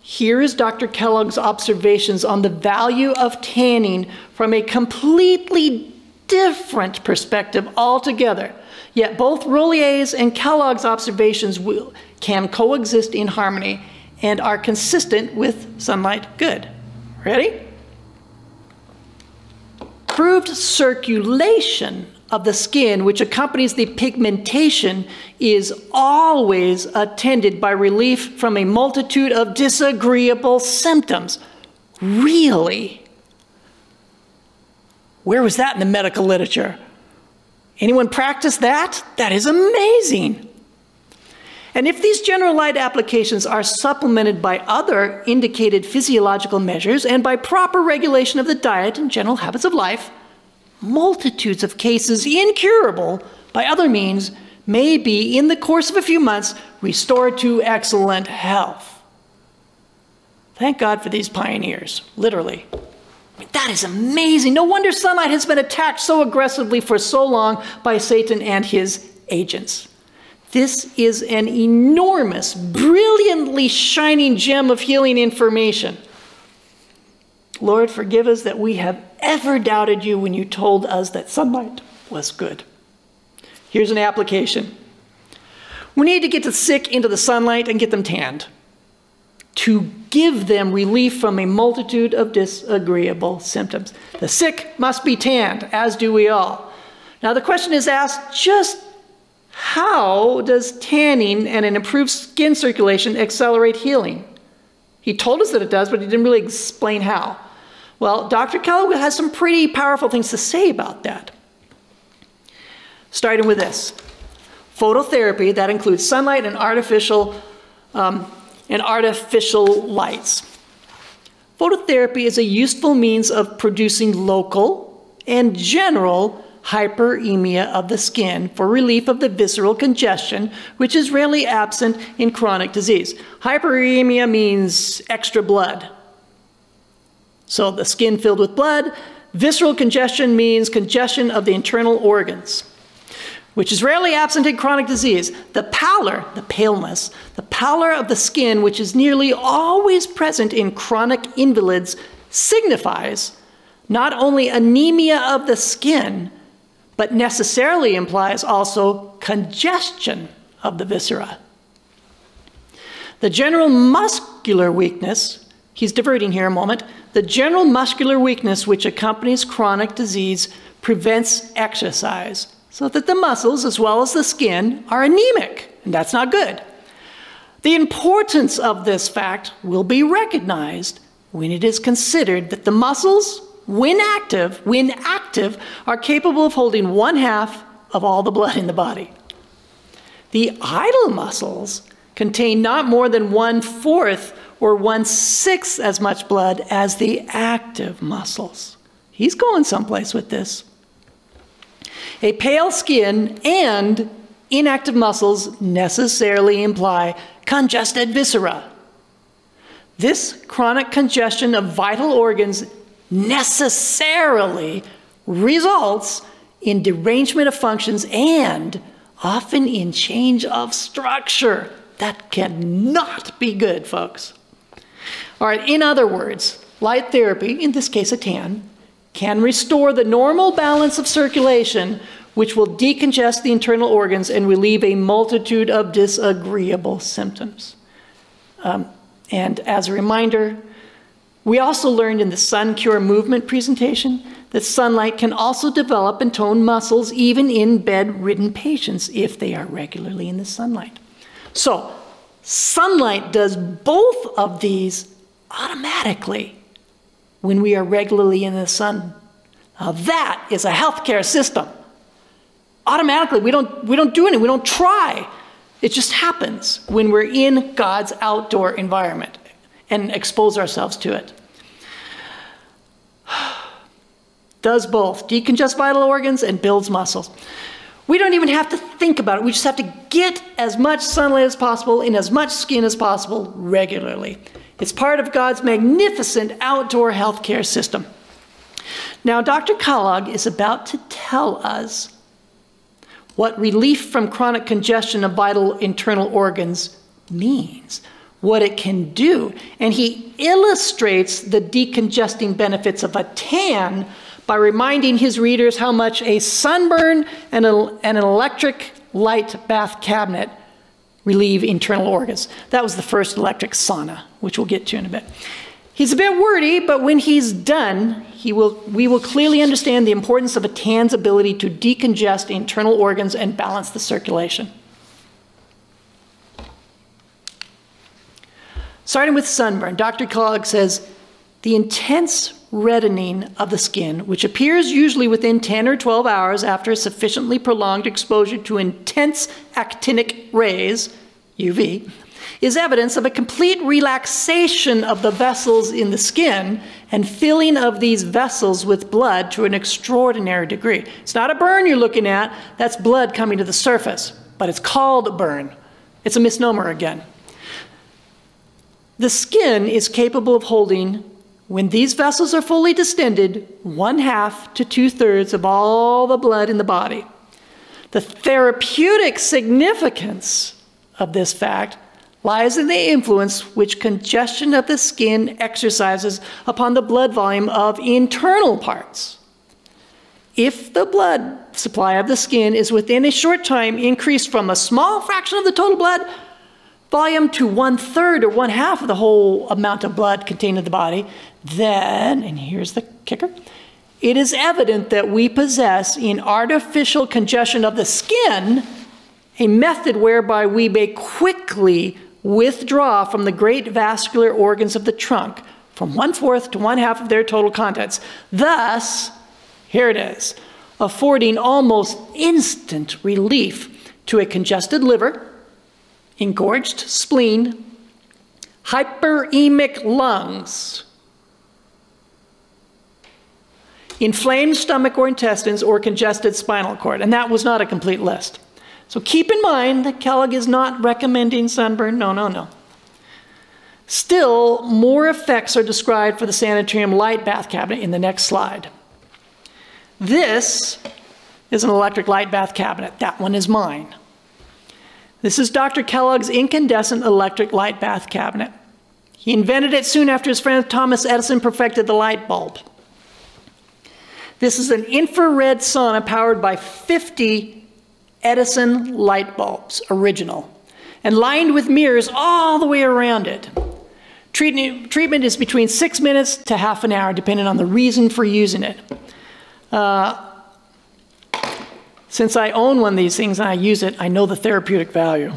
Here is Dr. Kellogg's observations on the value of tanning from a completely different perspective altogether. Yet both Rollier's and Kellogg's observations can coexist in harmony and are consistent with sunlight good. Ready? Improved circulation of the skin, which accompanies the pigmentation, is always attended by relief from a multitude of disagreeable symptoms. Really? Where was that in the medical literature? Anyone practice that? That is amazing. And if these general light applications are supplemented by other indicated physiological measures and by proper regulation of the diet and general habits of life, multitudes of cases incurable by other means may be, in the course of a few months, restored to excellent health. Thank God for these pioneers, literally. That is amazing. No wonder sunlight has been attacked so aggressively for so long by Satan and his agents. This is an enormous, brilliantly shining gem of healing information. Lord, forgive us that we have ever doubted you when you told us that sunlight was good. Here's an application. We need to get the sick into the sunlight and get them tanned to give them relief from a multitude of disagreeable symptoms. The sick must be tanned, as do we all. Now the question is asked, just how does tanning and an improved skin circulation accelerate healing? He told us that it does, but he didn't really explain how. Well, Dr. Kellogg has some pretty powerful things to say about that. Starting with this. Phototherapy, that includes sunlight and artificial lights. Phototherapy is a useful means of producing local and general hyperemia of the skin for relief of the visceral congestion, which is rarely absent in chronic disease. Hyperemia means extra blood. So the skin filled with blood. Visceral congestion means congestion of the internal organs, which is rarely absent in chronic disease. The pallor, the paleness, the pallor of the skin, which is nearly always present in chronic invalids, signifies not only anemia of the skin, but necessarily implies also congestion of the viscera. The general muscular weakness, he's diverting here a moment, the general muscular weakness which accompanies chronic disease prevents exercise, so that the muscles as well as the skin are anemic, and that's not good. The importance of this fact will be recognized when it is considered that the muscles, when active, are capable of holding 1/2 of all the blood in the body. The idle muscles contain not more than 1/4 or 1/6 as much blood as the active muscles. He's going someplace with this. A pale skin and inactive muscles necessarily imply congested viscera. This chronic congestion of vital organs necessarily results in derangement of functions and often in change of structure. That cannot be good, folks. All right, in other words, light therapy, in this case a tan, can restore the normal balance of circulation, which will decongest the internal organs and relieve a multitude of disagreeable symptoms. And as a reminder, we also learned in the Sun Cure Movement presentation that sunlight can also develop and tone muscles even in bedridden patients if they are regularly in the sunlight. So, sunlight does both of these automatically when we are regularly in the sun. Now that is a healthcare system. Automatically, we don't do anything, we don't try. It just happens when we're in God's outdoor environment and expose ourselves to it. Does both, decongest vital organs and builds muscles. We don't even have to think about it. We just have to get as much sunlight as possible in as much skin as possible regularly. It's part of God's magnificent outdoor healthcare system. Now, Dr. Kellogg is about to tell us what relief from chronic congestion of vital internal organs means. what it can do. And he illustrates the decongesting benefits of a tan by reminding his readers how much a sunburn and an electric light bath cabinet relieve internal organs. That was the first electric sauna, which we'll get to in a bit. He's a bit wordy, but when he's done, we will clearly understand the importance of a tan's ability to decongest internal organs and balance the circulation. Starting with sunburn, Dr. Kellogg says, the intense reddening of the skin, which appears usually within 10 or 12 hours after a sufficiently prolonged exposure to intense actinic rays, UV, is evidence of a complete relaxation of the vessels in the skin and filling of these vessels with blood to an extraordinary degree. It's not a burn you're looking at, that's blood coming to the surface, but it's called a burn. It's a misnomer again. The skin is capable of holding, when these vessels are fully distended, 1/2 to 2/3 of all the blood in the body. The therapeutic significance of this fact lies in the influence which congestion of the skin exercises upon the blood volume of internal parts. If the blood supply of the skin is within a short time increased from a small fraction of the total blood volume to 1/3 or 1/2 of the whole amount of blood contained in the body, then, and here's the kicker, it is evident that we possess in artificial congestion of the skin a method whereby we may quickly withdraw from the great vascular organs of the trunk from 1/4 to 1/2 of their total contents. Thus, here it is, affording almost instant relief to a congested liver, engorged spleen, hyperemic lungs, inflamed stomach or intestines, or congested spinal cord. And that was not a complete list. So keep in mind that Kellogg is not recommending sunburn. No, no, no. Still, more effects are described for the sanitarium light bath cabinet in the next slide. This is an electric light bath cabinet. That one is mine. This is Dr. Kellogg's incandescent electric light bath cabinet. He invented it soon after his friend Thomas Edison perfected the light bulb. This is an infrared sauna powered by 50 Edison light bulbs, original, and lined with mirrors all the way around it. Treatment is between 6 minutes to half an hour, depending on the reason for using it. Since I own one of these things and I use it, I know the therapeutic value.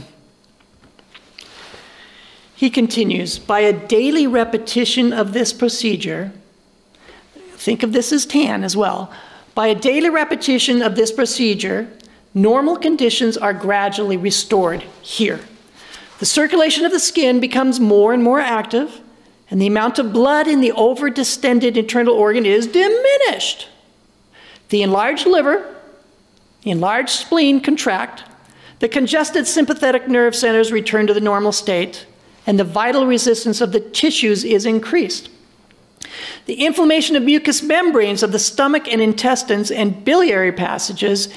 He continues, by a daily repetition of this procedure, think of this as tan as well, by a daily repetition of this procedure, normal conditions are gradually restored here. The circulation of the skin becomes more and more active, and the amount of blood in the over-distended internal organ is diminished. The enlarged liver, the enlarged spleen contract, the congested sympathetic nerve centers return to the normal state, and the vital resistance of the tissues is increased. The inflammation of mucous membranes of the stomach and intestines and biliary passages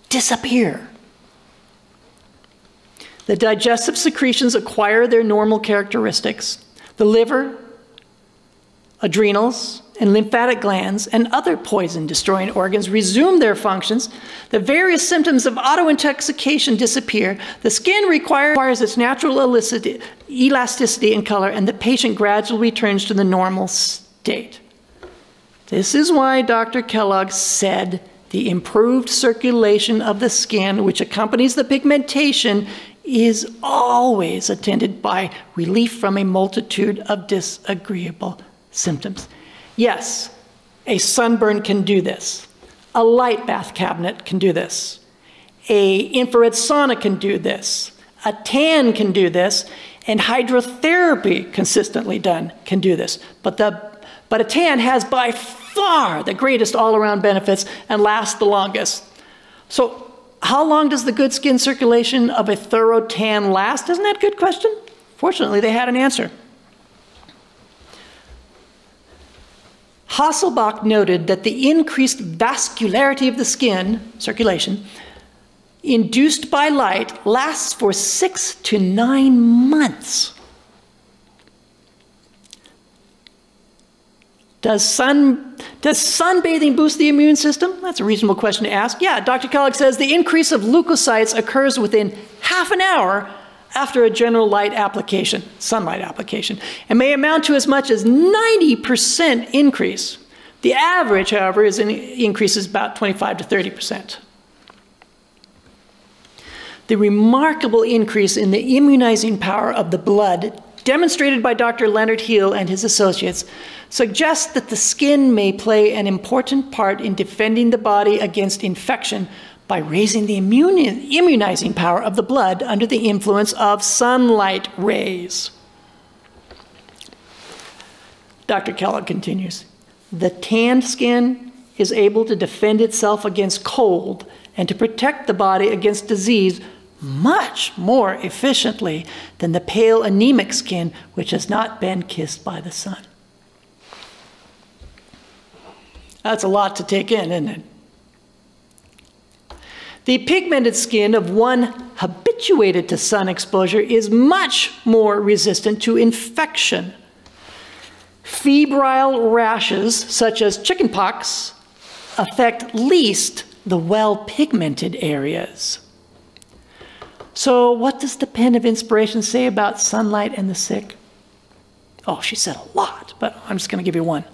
disappear. The digestive secretions acquire their normal characteristics. The liver, adrenals, and lymphatic glands and other poison-destroying organs resume their functions. The various symptoms of autointoxication disappear. The skin requires its natural elasticity and color, and the patient gradually returns to the normal state. This is why Dr. Kellogg said the improved circulation of the skin, which accompanies the pigmentation, is always attended by relief from a multitude of disagreeable symptoms. Yes, a sunburn can do this. A light bath cabinet can do this. An infrared sauna can do this. A tan can do this. And hydrotherapy, consistently done, can do this. But a tan has by far the greatest all-around benefits and lasts the longest. So how long does the good skin circulation of a thorough tan last? Isn't that a good question? Fortunately, they had an answer. Hasselbalch noted that the increased vascularity of the skin, circulation, induced by light lasts for 6 to 9 months. Does sunbathing boost the immune system? That's a reasonable question to ask. Yeah, Dr. Kellogg says the increase of leukocytes occurs within half an hour after a general light application, sunlight application, and may amount to as much as 90% increase. The average, however, increases about 25 to 30%. The remarkable increase in the immunizing power of the blood demonstrated by Dr. Leonard Heel and his associates suggests that the skin may play an important part in defending the body against infection by raising the immunizing power of the blood under the influence of sunlight rays. Dr. Kellogg continues, the tanned skin is able to defend itself against cold and to protect the body against disease much more efficiently than the pale anemic skin which has not been kissed by the sun. That's a lot to take in, isn't it? The pigmented skin of one habituated to sun exposure is much more resistant to infection. Febrile rashes, such as chickenpox, affect least the well-pigmented areas. So what does the pen of inspiration say about sunlight and the sick? Oh, she said a lot, but I'm just going to give you one.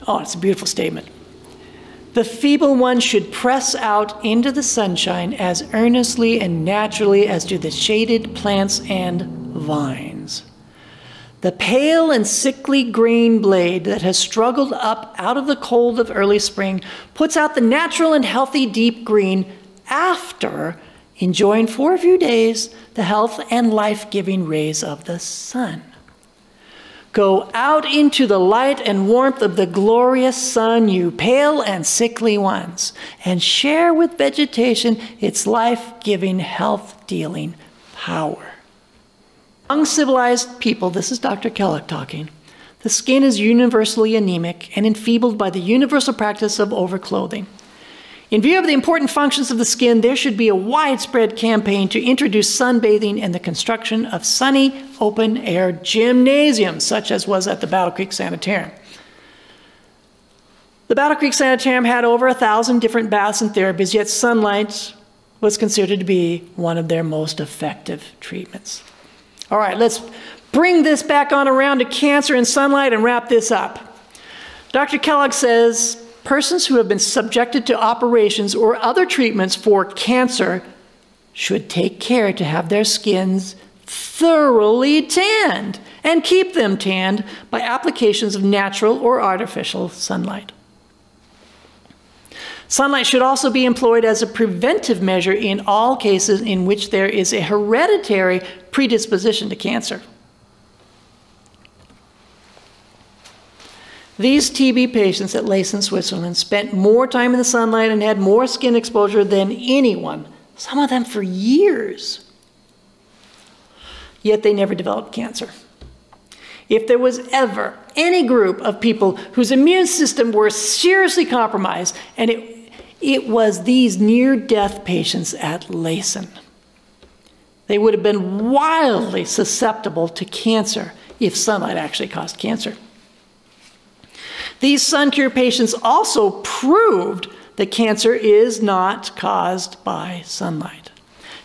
Oh, it's a beautiful statement. The feeble one should press out into the sunshine as earnestly and naturally as do the shaded plants and vines. The pale and sickly green blade that has struggled up out of the cold of early spring puts out the natural and healthy deep green after enjoying for a few days the health and life-giving rays of the sun. Go out into the light and warmth of the glorious sun, you pale and sickly ones, and share with vegetation its life-giving, health-dealing power. Among civilized people, this is Dr. Kellogg talking, the skin is universally anemic and enfeebled by the universal practice of overclothing. In view of the important functions of the skin, there should be a widespread campaign to introduce sunbathing and the construction of sunny, open-air gymnasiums, such as was at the Battle Creek Sanitarium. The Battle Creek Sanitarium had over 1,000 different baths and therapies, yet sunlight was considered to be one of their most effective treatments. All right, let's bring this back on around to cancer and sunlight and wrap this up. Dr. Kellogg says, persons who have been subjected to operations or other treatments for cancer should take care to have their skins thoroughly tanned and keep them tanned by applications of natural or artificial sunlight. Sunlight should also be employed as a preventive measure in all cases in which there is a hereditary predisposition to cancer. These TB patients at Leysen, Switzerland, spent more time in the sunlight and had more skin exposure than anyone, some of them for years. Yet they never developed cancer. If there was ever any group of people whose immune system were seriously compromised, and it was these near-death patients at Leysen. They would have been wildly susceptible to cancer if sunlight actually caused cancer. These sun cure patients also proved that cancer is not caused by sunlight,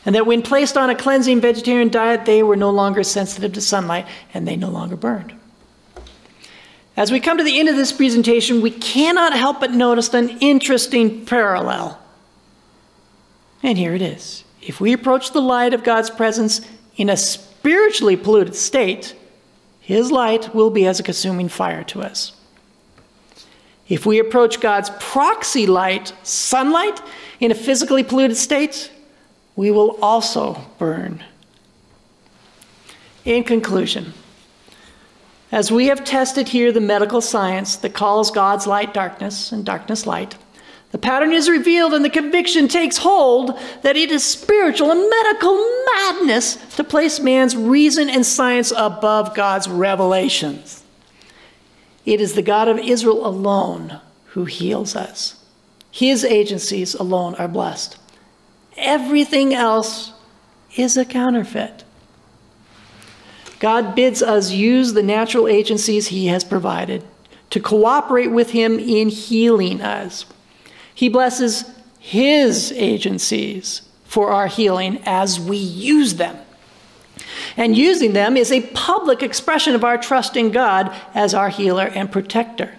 and that when placed on a cleansing vegetarian diet, they were no longer sensitive to sunlight and they no longer burned. As we come to the end of this presentation, we cannot help but notice an interesting parallel. And here it is. If we approach the light of God's presence in a spiritually polluted state, His light will be as a consuming fire to us. If we approach God's proxy light, sunlight, in a physically polluted state, we will also burn. In conclusion, as we have tested here the medical science that calls God's light darkness and darkness light, the pattern is revealed and the conviction takes hold that it is spiritual and medical madness to place man's reason and science above God's revelations. It is the God of Israel alone who heals us. His agencies alone are blessed. Everything else is a counterfeit. God bids us use the natural agencies he has provided to cooperate with him in healing us. He blesses his agencies for our healing as we use them. And using them is a public expression of our trust in God as our healer and protector.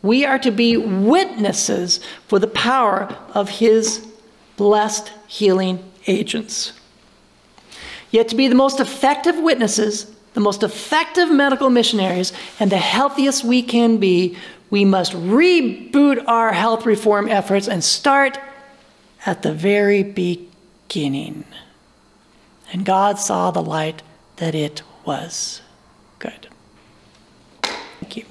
We are to be witnesses for the power of his blessed healing agents. Yet to be the most effective witnesses, the most effective medical missionaries, and the healthiest we can be, we must reboot our health reform efforts and start at the very beginning. And God saw the light that it was good. Thank you.